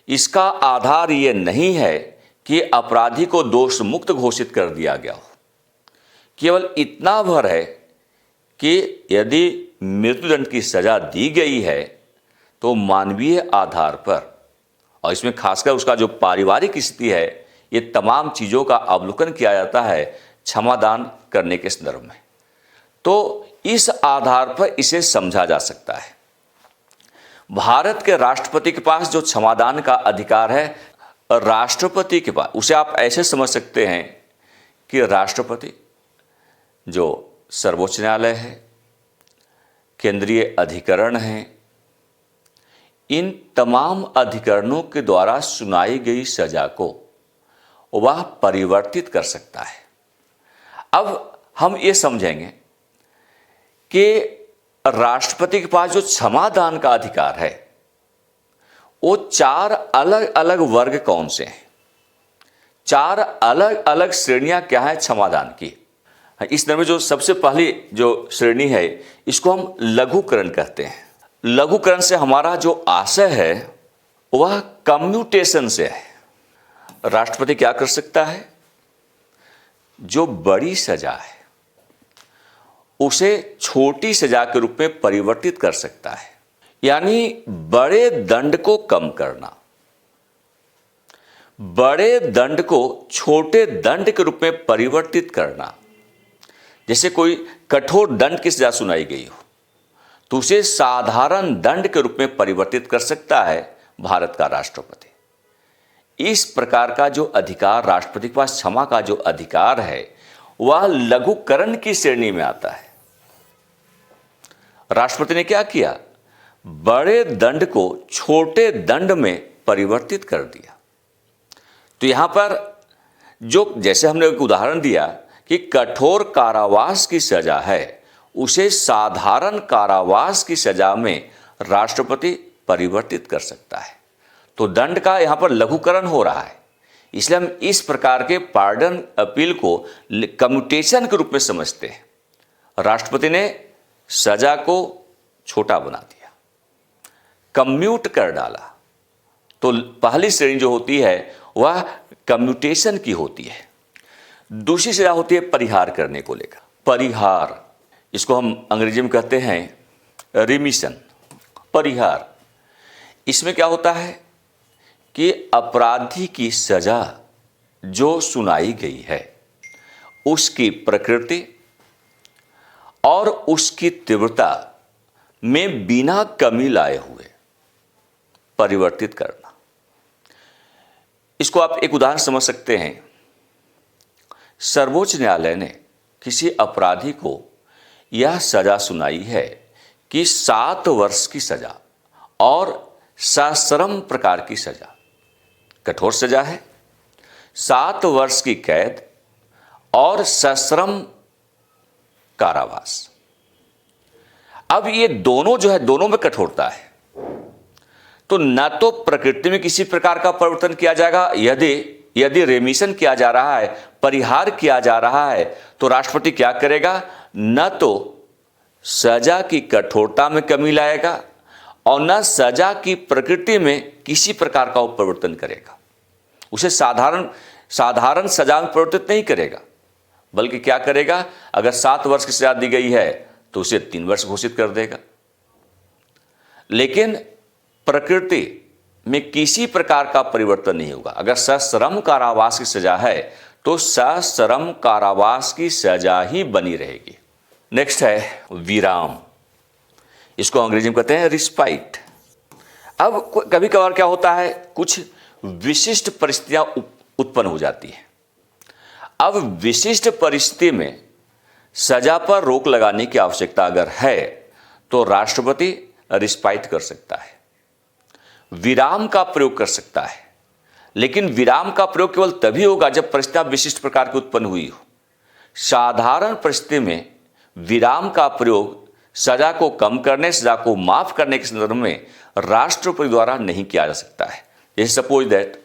इसका आधार ये नहीं है कि अपराधी को दोष मुक्त घोषित कर दिया गया हो, केवल इतना भर है कि यदि मृत्युदंड की सजा दी गई है तो मानवीय आधार पर, और इसमें खासकर उसका जो पारिवारिक स्थिति है, ये तमाम चीज़ों का अवलोकन किया जाता है क्षमादान करने के संदर्भ में। तो इस आधार पर इसे समझा जा सकता है। भारत के राष्ट्रपति के पास जो क्षमादान का अधिकार है, राष्ट्रपति के पास, उसे आप ऐसे समझ सकते हैं कि राष्ट्रपति जो सर्वोच्च न्यायालय है, केंद्रीय अधिकरण है, इन तमाम अधिकरणों के द्वारा सुनाई गई सजा को वह परिवर्तित कर सकता है। अब हम ये समझेंगे कि राष्ट्रपति के पास जो क्षमादान का अधिकार है वो 4 अलग अलग वर्ग कौन से हैं, 4 अलग अलग श्रेणियां क्या है क्षमादान की। इस तरह में जो सबसे पहली जो श्रेणी है इसको हम लघुकरण कहते हैं। लघुकरण से हमारा जो आशय है वह कम्यूटेशन से है। राष्ट्रपति क्या कर सकता है, जो बड़ी सजा है उसे छोटी सजा के रूप में परिवर्तित कर सकता है, यानी बड़े दंड को कम करना, बड़े दंड को छोटे दंड के रूप में परिवर्तित करना। जैसे कोई कठोर दंड की सजा सुनाई गई हो तो उसे साधारण दंड के रूप में परिवर्तित कर सकता है भारत का राष्ट्रपति। इस प्रकार का जो अधिकार राष्ट्रपति के पास क्षमा का जो अधिकार है वह लघुकरण की श्रेणी में आता है। राष्ट्रपति ने क्या किया? बड़े दंड को छोटे दंड में परिवर्तित कर दिया। तो यहां पर जो जैसे हमने एक उदाहरण दिया कि कठोर कारावास की सजा है, उसे साधारण कारावास की सजा में राष्ट्रपति परिवर्तित कर सकता है। तो दंड का यहां पर लघुकरण हो रहा है, इसलिए हम इस प्रकार के पार्डन अपील को कम्यूटेशन के रूप में समझते हैं। राष्ट्रपति ने सजा को छोटा बना दिया, कम्यूट कर डाला। तो पहली श्रेणी जो होती है वह कम्यूटेशन की होती है। दूसरी सजा होती है परिहार करने को लेकर। परिहार, इसको हम अंग्रेजी में कहते हैं रिमिशन, परिहार। इसमें क्या होता है कि अपराधी की सजा जो सुनाई गई है उसकी प्रकृति और उसकी तीव्रता में बिना कमी लाए हुए परिवर्तित करना। इसको आप एक उदाहरण समझ सकते हैं। सर्वोच्च न्यायालय ने किसी अपराधी को यह सजा सुनाई है कि 7 वर्ष की सजा और सश्रम प्रकार की सजा, कठोर सजा है, 7 वर्ष की कैद और सश्रम कारावास। अब ये दोनों जो है, दोनों में कठोरता है। तो न तो प्रकृति में किसी प्रकार का परिवर्तन किया जाएगा, यदि रेमिशन किया जा रहा है, परिहार किया जा रहा है, तो राष्ट्रपति क्या करेगा? न तो सजा की कठोरता में कमी लाएगा और न सजा की प्रकृति में किसी प्रकार का परिवर्तन करेगा। उसे साधारण सजा में परिवर्तित नहीं करेगा, बल्कि क्या करेगा? अगर 7 वर्ष की सजा दी गई है तो उसे 3 वर्ष घोषित कर देगा। लेकिन प्रकृति में किसी प्रकार का परिवर्तन नहीं होगा। अगर सश्रम कारावास की सजा है तो सश्रम कारावास की सजा ही बनी रहेगी। नेक्स्ट है विराम, इसको अंग्रेजी में कहते हैं रिस्पाइट। अब कभी कभार क्या होता है, कुछ विशिष्ट परिस्थितियां उत्पन्न हो जाती हैं। अब विशिष्ट परिस्थिति में सजा पर रोक लगाने की आवश्यकता अगर है तो राष्ट्रपति रिस्पाइट कर सकता है, विराम का प्रयोग कर सकता है। लेकिन विराम का प्रयोग केवल तभी होगा जब परिस्थितियां विशिष्ट प्रकार की उत्पन्न हुई हो। साधारण परिस्थिति में विराम का प्रयोग सजा को कम करने, सजा को माफ करने के संदर्भ में राष्ट्रपति द्वारा नहीं किया जा सकता है। जैसे सपोज दैट,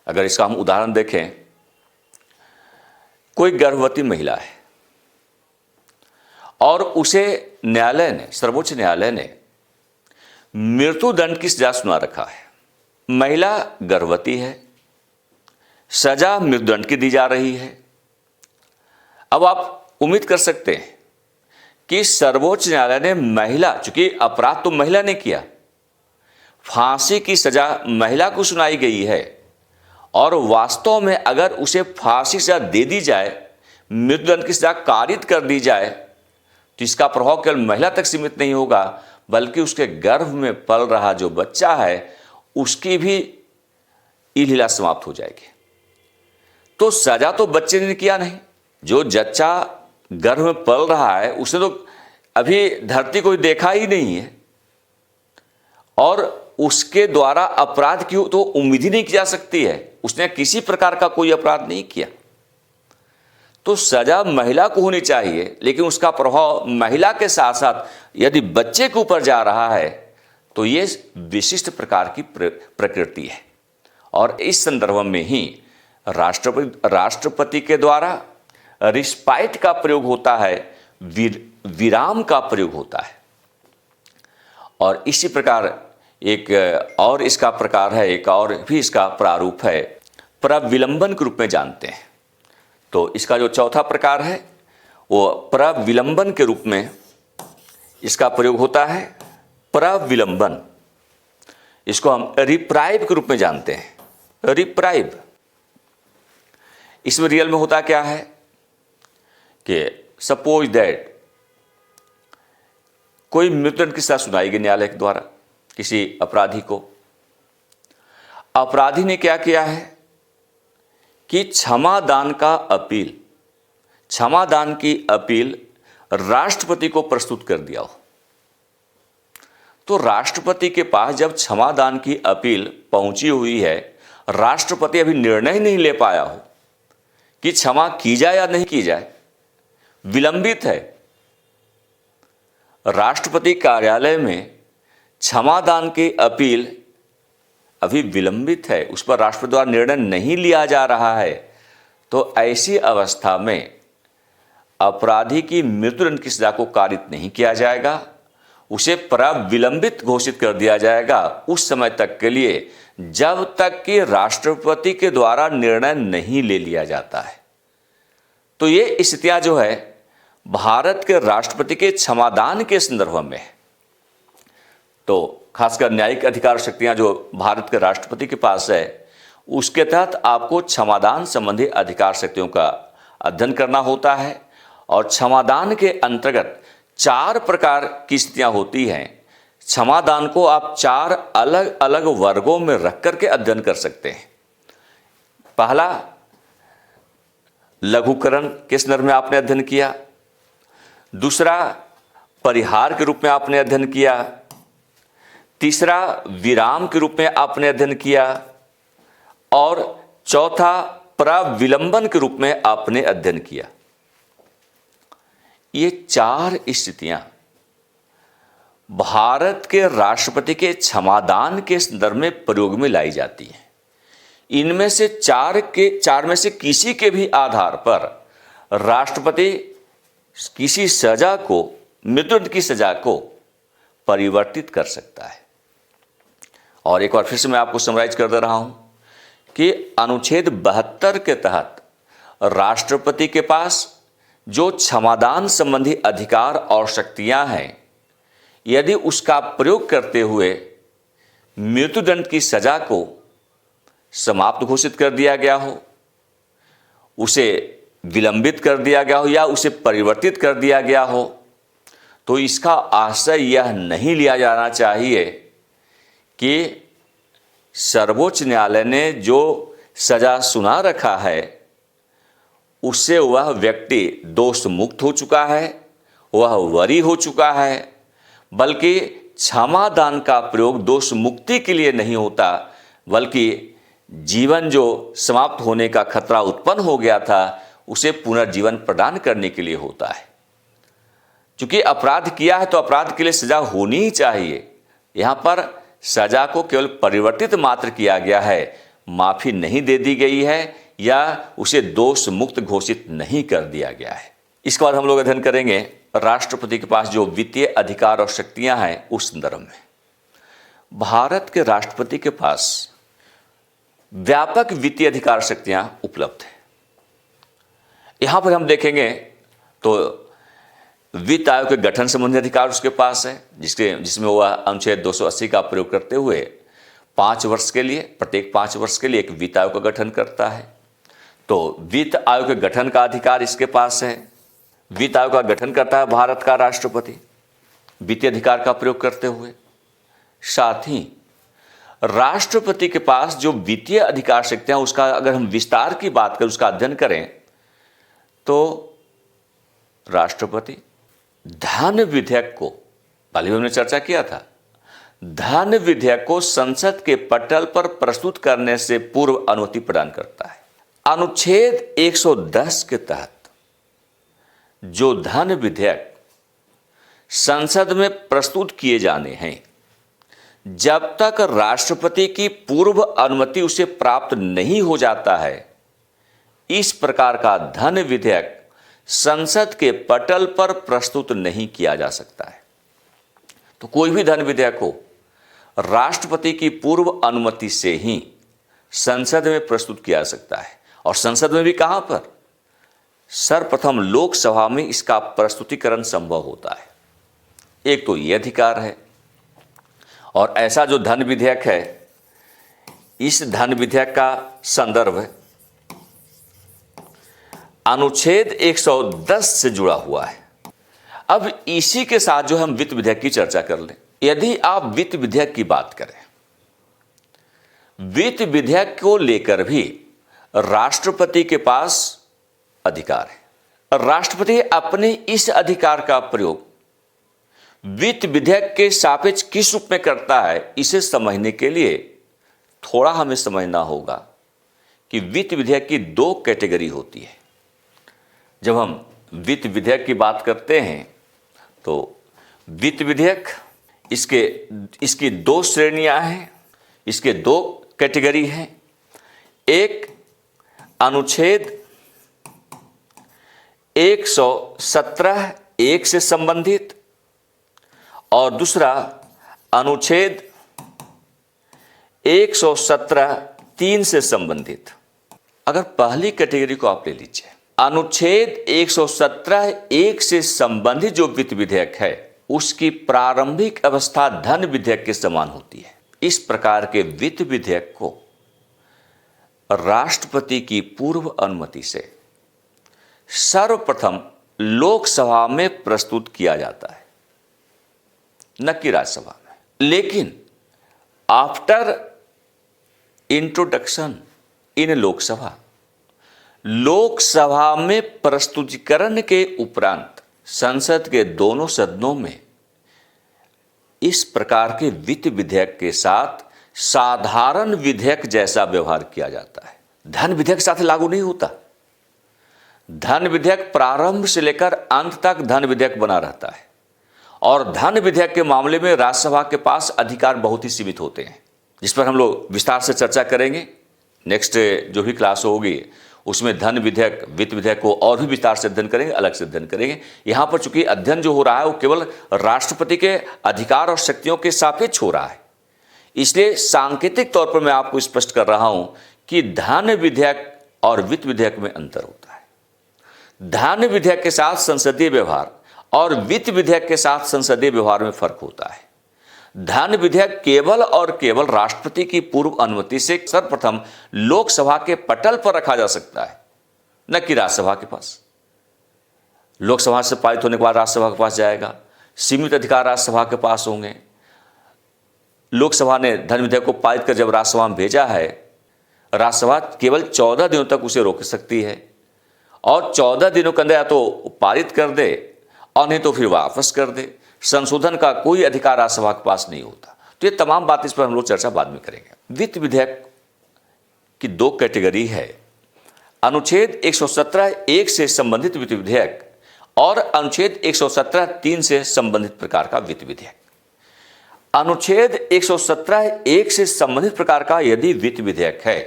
अगर इसका हम उदाहरण देखें, कोई गर्भवती महिला है और उसे न्यायालय ने, सर्वोच्च न्यायालय ने मृत्युदंड की सजा सुना रखा है। महिला गर्भवती है, सजा मृत्युदंड की दी जा रही है। अब आप उम्मीद कर सकते हैं कि सर्वोच्च न्यायालय ने महिला, चूंकि अपराध तो महिला ने किया, फांसी की सजा महिला को सुनाई गई है और वास्तव में अगर उसे फांसी की सजा दे दी जाए, मृत्युदंड की सजा कारित कर दी जाए, तो इसका प्रभाव केवल महिला तक सीमित नहीं होगा, बल्कि उसके गर्भ में पल रहा जो बच्चा है उसकी भी इलीला समाप्त हो जाएगी। तो सजा तो बच्चे ने किया नहीं, जो जच्चा गर्भ में पल रहा है उसने तो अभी धरती को देखा ही नहीं है और उसके द्वारा अपराध की तो उम्मीद ही नहीं की जा सकती है। उसने किसी प्रकार का कोई अपराध नहीं किया। तो सजा महिला को होनी चाहिए, लेकिन उसका प्रभाव महिला के साथ साथ यदि बच्चे के ऊपर जा रहा है तो ये विशिष्ट प्रकार की प्रकृति है। और इस संदर्भ में ही राष्ट्रपति के द्वारा रिस्पाइट का प्रयोग होता है, विराम का प्रयोग होता है। और इसी प्रकार एक और इसका प्रकार है, एक और भी इसका प्रारूप है, प्रविलंबन के रूप में जानते हैं। तो इसका जो चौथा प्रकार है वो प्रविलंबन के रूप में इसका प्रयोग होता है। प्रविलंबन, इसको हम रिप्राइव के रूप में जानते हैं। रिप्राइव, इसमें रियल में होता क्या है कि सपोज दैट कोई मृत्युदंड की सजा सुनाई गई न्यायालय के द्वारा किसी अपराधी को। अपराधी ने क्या किया है कि क्षमादान की अपील राष्ट्रपति को प्रस्तुत कर दिया हो। तो राष्ट्रपति के पास जब क्षमादान की अपील पहुंची हुई है, राष्ट्रपति अभी निर्णय नहीं ले पाया हो कि क्षमा की जाए या नहीं की जाए, विलंबित है। राष्ट्रपति कार्यालय में क्षमादान की अपील अभी विलंबित है, उस पर राष्ट्रपति द्वारा निर्णय नहीं लिया जा रहा है। तो ऐसी अवस्था में अपराधी की मृत्युदंड की सजा को कारित नहीं किया जाएगा, उसे विलंबित घोषित कर दिया जाएगा उस समय तक के लिए जब तक कि राष्ट्रपति के द्वारा निर्णय नहीं ले लिया जाता है। तो ये स्थितियां जो है भारत के राष्ट्रपति के क्षमादान के संदर्भ में है। तो खासकर न्यायिक अधिकार शक्तियां जो भारत के राष्ट्रपति के पास है, उसके तहत आपको क्षमादान संबंधी अधिकार शक्तियों का अध्ययन करना होता है। और क्षमादान के अंतर्गत 4 प्रकार की स्थितियां होती हैं। क्षमादान को आप 4 अलग अलग वर्गों में रख करके अध्ययन कर सकते हैं। पहला, लघुकरण के संदर्भ में आपने अध्ययन किया। दूसरा, परिहार के रूप में आपने अध्ययन किया। तीसरा, विराम के रूप में आपने अध्ययन किया। और चौथा, प्रविलंबन के रूप में आपने अध्ययन किया। ये 4 स्थितियां भारत के राष्ट्रपति के क्षमादान के संदर्भ में प्रयोग में लाई जाती हैं। इनमें से 4 में से किसी के भी आधार पर राष्ट्रपति किसी सजा को, मृत्युदंड की सजा को परिवर्तित कर सकता है। और एक बार फिर से मैं आपको समराइज कर दे रहा हूं कि अनुच्छेद 72 के तहत राष्ट्रपति के पास जो क्षमादान संबंधी अधिकार और शक्तियां हैं, यदि उसका प्रयोग करते हुए मृत्युदंड की सजा को समाप्त घोषित कर दिया गया हो, उसे विलंबित कर दिया गया हो या उसे परिवर्तित कर दिया गया हो, तो इसका आशय यह नहीं लिया जाना चाहिए कि सर्वोच्च न्यायालय ने जो सजा सुना रखा है उससे वह व्यक्ति दोष मुक्त हो चुका है, वह वरी हो चुका है। बल्कि क्षमादान का प्रयोग दोष मुक्ति के लिए नहीं होता, बल्कि जीवन जो समाप्त होने का खतरा उत्पन्न हो गया था उसे पुनर्जीवन प्रदान करने के लिए होता है। क्योंकि अपराध किया है तो अपराध के लिए सजा होनी ही चाहिए। यहाँ पर सजा को केवल परिवर्तित मात्र किया गया है, माफी नहीं दे दी गई है या उसे दोष मुक्त घोषित नहीं कर दिया गया है। इसके बाद हम लोग अध्ययन करेंगे राष्ट्रपति के पास जो वित्तीय अधिकार और शक्तियां हैं उस संदर्भ में। भारत के राष्ट्रपति के पास व्यापक वित्तीय अधिकार शक्तियां उपलब्ध है। यहां पर हम देखेंगे तो वित्त आयोग के गठन संबंधी अधिकार उसके पास है, जिसमें वह अनुच्छेद 280 का प्रयोग करते हुए 5 वर्ष के लिए, प्रत्येक 5 वर्ष के लिए एक वित्त आयोग का गठन करता है। तो वित्त आयोग के गठन का अधिकार इसके पास है। वित्त आयोग का गठन करता है भारत का राष्ट्रपति वित्तीय अधिकार का प्रयोग करते हुए। साथ ही राष्ट्रपति के पास जो वित्तीय अधिकार शक्तियां, उसका अगर हम विस्तार की बात करें, उसका अध्ययन करें, तो राष्ट्रपति धन विधेयक को, पहले भी हमने चर्चा किया था, धन विधेयक को संसद के पटल पर प्रस्तुत करने से पूर्व अनुमति प्रदान करता है। अनुच्छेद 110 के तहत जो धन विधेयक संसद में प्रस्तुत किए जाने हैं, जब तक राष्ट्रपति की पूर्व अनुमति उसे प्राप्त नहीं हो जाता है, इस प्रकार का धन विधेयक संसद के पटल पर प्रस्तुत नहीं किया जा सकता है। तो कोई भी धन विधेयक हो, राष्ट्रपति की पूर्व अनुमति से ही संसद में प्रस्तुत किया जा सकता है। और संसद में भी कहां पर? सर्वप्रथम लोकसभा में इसका प्रस्तुतिकरण संभव होता है। एक तो यह अधिकार है। और ऐसा जो धन विधेयक है, इस धन विधेयक का संदर्भ अनुच्छेद 110 से जुड़ा हुआ है। अब इसी के साथ जो हम वित्त विधेयक की चर्चा कर लें। यदि आप वित्त विधेयक की बात करें, वित्त विधेयक को लेकर भी राष्ट्रपति के पास अधिकार है। राष्ट्रपति अपने इस अधिकार का प्रयोग वित्त विधेयक के सापेक्ष किस रूप में करता है, इसे समझने के लिए थोड़ा हमें समझना होगा कि वित्त विधेयक की दो कैटेगरी होती है। जब हम वित्त विधेयक की बात करते हैं तो वित्त विधेयक इसकी दो श्रेणियां हैं, इसके दो कैटेगरी हैं। एक अनुच्छेद 117(1) से संबंधित और दूसरा अनुच्छेद 117(3) से संबंधित। अगर पहली कैटेगरी को आप ले लीजिए, अनुच्छेद 117(1) से संबंधित जो वित्त विधेयक है उसकी प्रारंभिक अवस्था धन विधेयक के समान होती है। इस प्रकार के वित्त विधेयक को राष्ट्रपति की पूर्व अनुमति से सर्वप्रथम लोकसभा में प्रस्तुत किया जाता है, न कि राज्यसभा में। लेकिन आफ्टर इंट्रोडक्शन इन लोकसभा में प्रस्तुतिकरण के उपरांत संसद के दोनों सदनों में इस प्रकार के वित्त विधेयक के साथ साधारण विधेयक जैसा व्यवहार किया जाता है। धन विधेयक साथ लागू नहीं होता। धन विधेयक प्रारंभ से लेकर अंत तक धन विधेयक बना रहता है और धन विधेयक के मामले में राज्यसभा के पास अधिकार बहुत ही सीमित होते हैं, जिस पर हम लोग विस्तार से चर्चा करेंगे। नेक्स्ट जो भी क्लास होगी उसमें धन विधेयक, वित्त विधेयक को और भी विस्तार से अध्ययन करेंगे, अलग से अध्ययन करेंगे। यहाँ पर चूंकि अध्ययन जो हो रहा है वो केवल राष्ट्रपति के अधिकार और शक्तियों के सापेक्ष हो रहा है, इसलिए सांकेतिक तौर पर मैं आपको स्पष्ट कर रहा हूं कि धन विधेयक और वित्त विधेयक में अंतर होता है। धन विधेयक के साथ संसदीय व्यवहार और वित्त विधेयक के साथ संसदीय व्यवहार में फर्क होता है। धन विधेयक केवल और केवल राष्ट्रपति की पूर्व अनुमति से सर्वप्रथम लोकसभा के पटल पर रखा जा सकता है, न कि राज्यसभा के पास। लोकसभा से पारित होने के बाद राज्यसभा के पास जाएगा, सीमित अधिकार राज्यसभा के पास होंगे। लोकसभा ने धन विधेयक को पारित कर जब राज्यसभा में भेजा है, राज्यसभा केवल 14 दिनों तक उसे रोक सकती है और 14 दिनों के अंदर या तो पारित कर दे और नहीं तो फिर वापस कर दे। संशोधन का कोई अधिकार राज्यसभा के पास नहीं होता। तो ये तमाम बात, इस पर हम लोग चर्चा बाद में करेंगे। वित्त विधेयक की दो कैटेगरी है, अनुच्छेद 117(1) से संबंधित वित्त विधेयक और अनुच्छेद 117(3) से संबंधित प्रकार का वित्त विधेयक। अनुच्छेद 117(1) से संबंधित प्रकार का यदि वित्त विधेयक है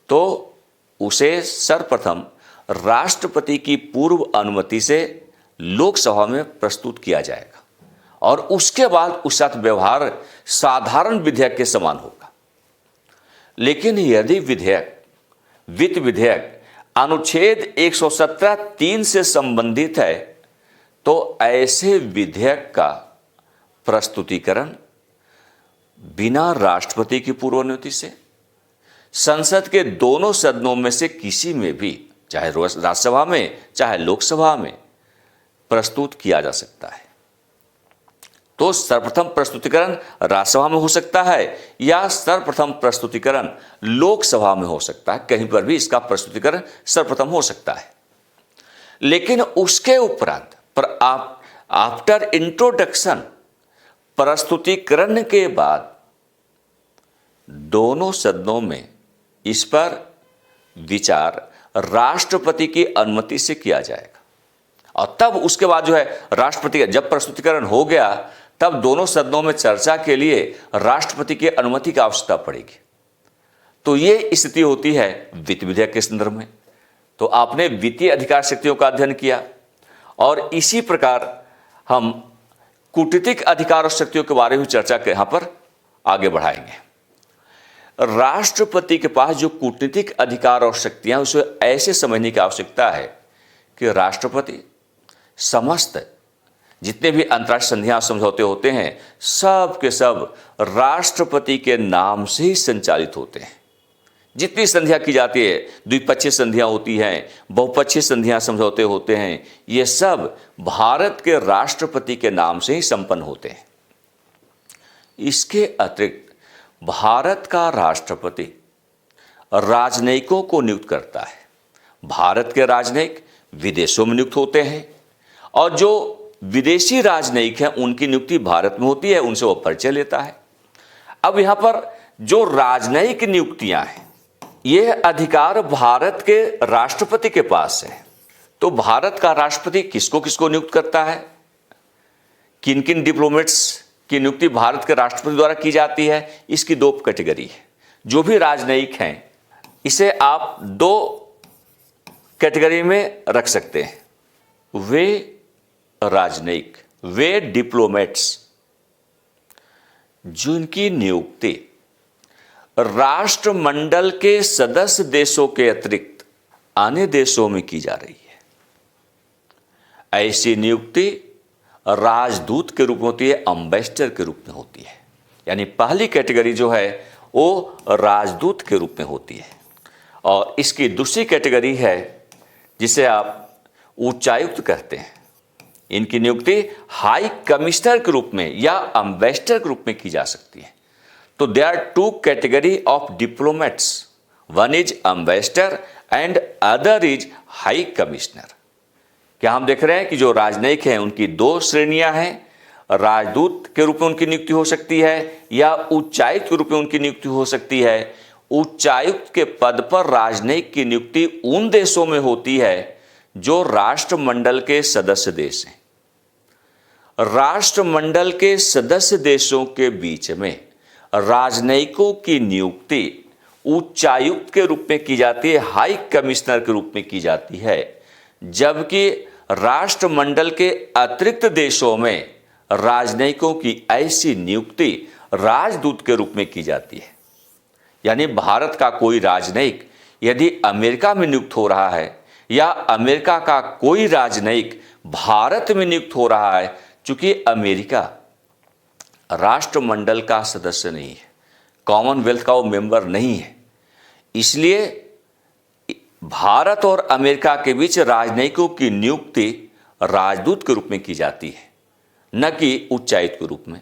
तो उसे सर्वप्रथम राष्ट्रपति की पूर्व अनुमति से लोकसभा में प्रस्तुत किया जाएगा और उसके बाद उस साथ व्यवहार साधारण विधेयक के समान होगा। लेकिन यदि वित्त विधेयक अनुच्छेद 117(3) से संबंधित है तो ऐसे विधेयक का प्रस्तुतिकरण बिना राष्ट्रपति की पूर्व अनुमति से संसद के दोनों सदनों में से किसी में भी, चाहे राज्यसभा में चाहे लोकसभा में, प्रस्तुत किया जा सकता है। तो सर्वप्रथम प्रस्तुतिकरण राज्यसभा में हो सकता है या सर्वप्रथम प्रस्तुतिकरण लोकसभा में हो सकता है, कहीं पर भी इसका प्रस्तुतिकरण सर्वप्रथम हो सकता है। लेकिन उसके उपरांत आफ्टर इंट्रोडक्शन, प्रस्तुतिकरण के बाद दोनों सदनों में इस पर विचार राष्ट्रपति की अनुमति से किया जाएगा और तब उसके बाद जो है राष्ट्रपति, जब प्रस्तुतिकरण हो गया तब दोनों सदनों में चर्चा के लिए राष्ट्रपति की अनुमति की आवश्यकता पड़ेगी। तो ये स्थिति होती है वित्त विधेयक के संदर्भ में। तो आपने वित्तीय अधिकार शक्तियों का अध्ययन किया और इसी प्रकार हम कूटनीतिक अधिकार और शक्तियों के बारे में चर्चा यहां पर आगे बढ़ाएंगे। राष्ट्रपति के पास जो कूटनीतिक अधिकार और शक्तियां, उसे ऐसे समझने की आवश्यकता है कि राष्ट्रपति समस्त जितने भी अंतर्राष्ट्रीय संधियां समझौते होते हैं सब के सब राष्ट्रपति के नाम से ही संचालित होते हैं। जितनी संधियां की जाती है, द्विपक्षीय संधियां होती हैं, बहुपक्षीय संधियां समझौते होते हैं, ये सब भारत के राष्ट्रपति के नाम से ही संपन्न होते हैं। इसके अतिरिक्त भारत का राष्ट्रपति राजनयिकों को नियुक्त करता है। भारत के राजनयिक विदेशों में नियुक्त होते हैं और जो विदेशी राजनयिक हैं उनकी नियुक्ति भारत में होती है, उनसे वो परिचय लेता है। अब यहां पर जो राजनयिक नियुक्तियां हैं, यह अधिकार भारत के राष्ट्रपति के पास है। तो भारत का राष्ट्रपति किसको किसको नियुक्त करता है, किन किन डिप्लोमेट्स की नियुक्ति भारत के राष्ट्रपति द्वारा की जाती है, इसकी दो कैटेगरी है। जो भी राजनयिक हैं इसे आप दो कैटेगरी में रख सकते हैं। वे राजनयिक, वे डिप्लोमेट्स जिनकी नियुक्ति राष्ट्रमंडल के सदस्य देशों के अतिरिक्त अन्य देशों में की जा रही है, ऐसी नियुक्ति राजदूत के रूप में होती है, एम्बेसडर के रूप में होती है। यानी पहली कैटेगरी जो है वो राजदूत के रूप में होती है। और इसकी दूसरी कैटेगरी है जिसे आप उच्चायुक्त कहते हैं। इनकी नियुक्ति हाई कमिश्नर के रूप में या एम्बेसडर के रूप में की जा सकती है। तो there are two category of diplomats, one is ambassador and other is high commissioner. क्या हम देख रहे हैं कि जो राजनयिक हैं उनकी दो श्रेणियां हैं, राजदूत के रूप में उनकी नियुक्ति हो सकती है या उच्चायुक्त के रूप में उनकी नियुक्ति हो सकती है। उच्चायुक्त के पद पर राजनयिक की नियुक्ति उन देशों में होती है जो राष्ट्रमंडल के सदस्य देश हैं। राष्ट्रमंडल के सदस्य देशों के बीच में राजनयिकों की नियुक्ति उच्चायुक्त के रूप में की जाती है, हाई कमिश्नर के रूप में की जाती है, जबकि राष्ट्रमंडल के अतिरिक्त देशों में राजनयिकों की ऐसी नियुक्ति राजदूत के रूप में की जाती है। यानी भारत का कोई राजनयिक यदि अमेरिका में नियुक्त हो रहा है या अमेरिका का कोई राजनयिक भारत में नियुक्त हो रहा है, चूंकि अमेरिका राष्ट्रमंडल का सदस्य नहीं है, कॉमनवेल्थ का वो मेंबर नहीं है, इसलिए भारत और अमेरिका के बीच राजनयिकों की नियुक्ति राजदूत के रूप में की जाती है, न कि उच्चायुक्त के रूप में।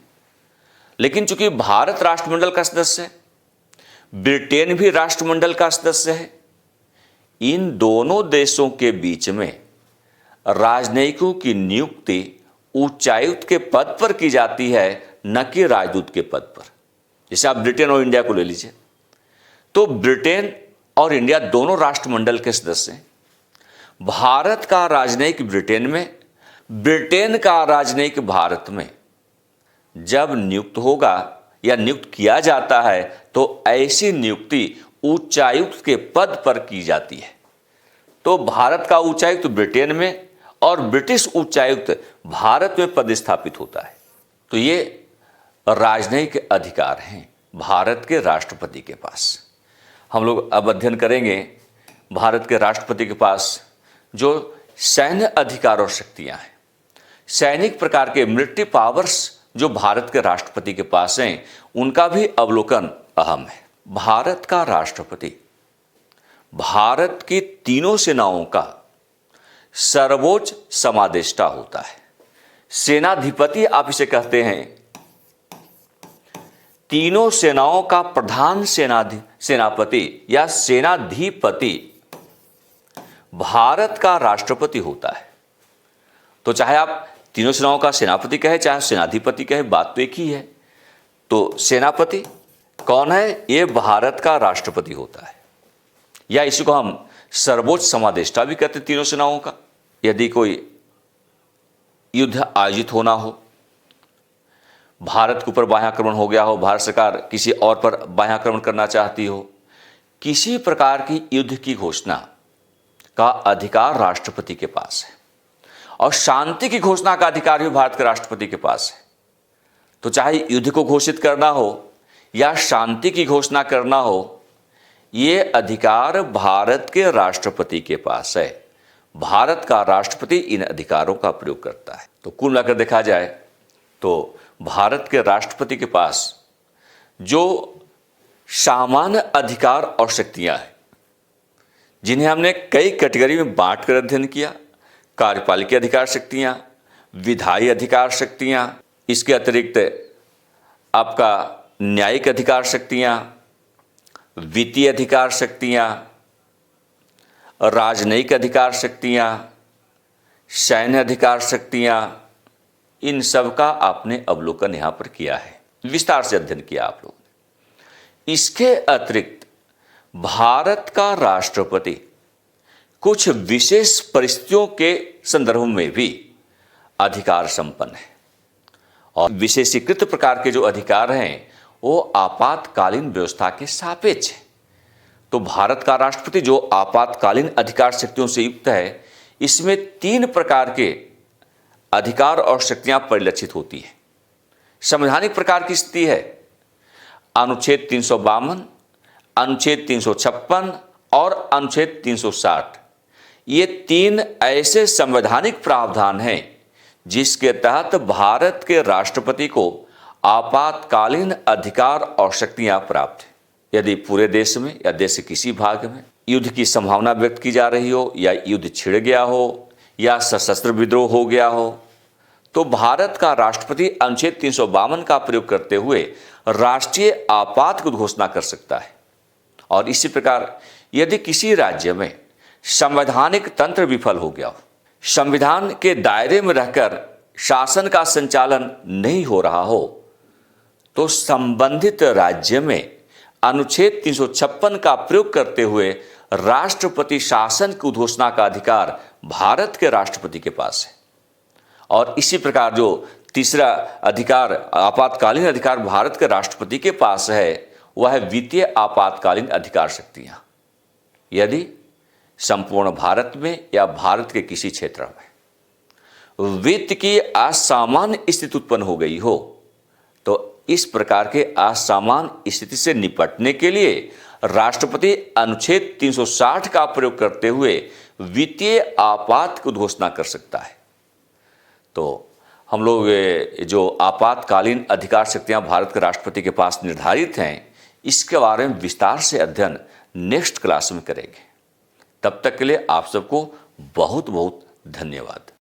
लेकिन चूंकि भारत राष्ट्रमंडल का सदस्य है, ब्रिटेन भी राष्ट्रमंडल का सदस्य है, इन दोनों देशों के बीच में राजनयिकों की नियुक्ति उच्चायुक्त के पद पर की जाती है, न कि राजदूत के पद पर। जैसे आप ब्रिटेन और इंडिया को ले लीजिए, तो ब्रिटेन और इंडिया दोनों राष्ट्रमंडल के सदस्य हैं। भारत का राजनयिक ब्रिटेन में, ब्रिटेन का राजनयिक भारत में जब नियुक्त होगा या नियुक्त किया जाता है तो ऐसी नियुक्ति उच्चायुक्त के पद पर की जाती है। तो भारत का उच्चायुक्त ब्रिटेन में और ब्रिटिश उच्चायुक्त भारत में पदस्थापित होता है। तो ये राजनयिक अधिकार हैं भारत के राष्ट्रपति के पास। हम लोग अब अध्ययन करेंगे भारत के राष्ट्रपति के पास जो सैन्य अधिकार और शक्तियां हैं, सैनिक प्रकार के मिलिट्री पावर्स जो भारत के राष्ट्रपति के पास हैं, उनका भी अवलोकन अहम है। भारत का राष्ट्रपति भारत की तीनों सेनाओं का सर्वोच्च समादेष्टा होता है। सेनाधिपति आप इसे कहते हैं। तीनों सेनाओं का प्रधान सेनापति या सेनाधिपति भारत का राष्ट्रपति होता है। तो चाहे आप तीनों सेनाओं का सेनापति कहे चाहे सेनाधिपति कहे, बात तो एक ही है। तो सेनापति कौन है? ये भारत का राष्ट्रपति होता है, या इसी को हम सर्वोच्च समादेष्टा भी कहते हैं तीनों सेनाओं का। यदि कोई युद्ध आयोजित होना हो, भारत के ऊपर बाह्याक्रमण हो गया हो, भारत सरकार किसी और पर बाह्याक्रमण करना चाहती हो, किसी प्रकार की युद्ध की घोषणा का अधिकार राष्ट्रपति के पास है, और शांति की घोषणा का अधिकार भी भारत के राष्ट्रपति के पास है। तो चाहे युद्ध को घोषित करना हो या शांति की घोषणा करना हो, ये अधिकार भारत के राष्ट्रपति के पास है। भारत का राष्ट्रपति इन अधिकारों का प्रयोग करता है। तो कुल मिलाकर देखा जाए तो भारत के राष्ट्रपति के पास जो सामान्य अधिकार और शक्तियां हैं, जिन्हें हमने कई कैटेगरी में बांट कर अध्ययन किया, कार्यपालिकी अधिकार शक्तियां, विधायी अधिकार शक्तियां, इसके अतिरिक्त आपका न्यायिक अधिकार शक्तियां, वित्तीय अधिकार शक्तियां, राजनयिक अधिकार शक्तियां, सैन्य अधिकार शक्तियां, इन सब का आपने अवलोकन यहां पर किया है, विस्तार से अध्ययन किया आप लोगों ने। इसके अतिरिक्त भारत का राष्ट्रपति कुछ विशेष परिस्थितियों के संदर्भ में भी अधिकार संपन्न है, और विशेषीकृत प्रकार के जो अधिकार हैं वो आपातकालीन व्यवस्था के सापेक्ष है। तो भारत का राष्ट्रपति जो आपातकालीन अधिकार शक्तियों से युक्त है, इसमें 3 प्रकार के अधिकार और शक्तियां परिलक्षित होती है। संवैधानिक प्रकार की स्थिति है अनुच्छेद 352, अनुच्छेद 356 और अनुच्छेद 360। ये 3 ऐसे संवैधानिक प्रावधान हैं जिसके तहत भारत के राष्ट्रपति को आपातकालीन अधिकार और शक्तियां प्राप्त है। यदि पूरे देश में या देश के किसी भाग में युद्ध की संभावना व्यक्त की जा रही हो, या युद्ध छिड़ गया हो, या सशस्त्र विद्रोह हो गया हो, तो भारत का राष्ट्रपति अनुच्छेद 352 का प्रयोग करते हुए राष्ट्रीय आपात की घोषणा कर सकता है। और इसी प्रकार यदि किसी राज्य में संवैधानिक तंत्र विफल हो गया हो, संविधान के दायरे में रहकर शासन का संचालन नहीं हो रहा हो, तो संबंधित राज्य में अनुच्छेद 356 का प्रयोग करते हुए राष्ट्रपति शासन की उद्घोषणा का अधिकार भारत के राष्ट्रपति के पास है। और इसी प्रकार जो तीसरा अधिकार, आपातकालीन अधिकार भारत के राष्ट्रपति के पास है, वह है वित्तीय आपातकालीन अधिकार शक्तियां। यदि संपूर्ण भारत में या भारत के किसी क्षेत्र में वित्त की असामान्य स्थिति उत्पन्न हो गई हो, तो इस प्रकार के असामान्य स्थिति से निपटने के लिए राष्ट्रपति अनुच्छेद 360 का प्रयोग करते हुए वित्तीय आपात की घोषणा कर सकता है। तो हम लोग जो आपातकालीन अधिकार शक्तियां भारत के राष्ट्रपति के पास निर्धारित हैं, इसके बारे में विस्तार से अध्ययन नेक्स्ट क्लास में करेंगे। तब तक के लिए आप सबको बहुत बहुत धन्यवाद।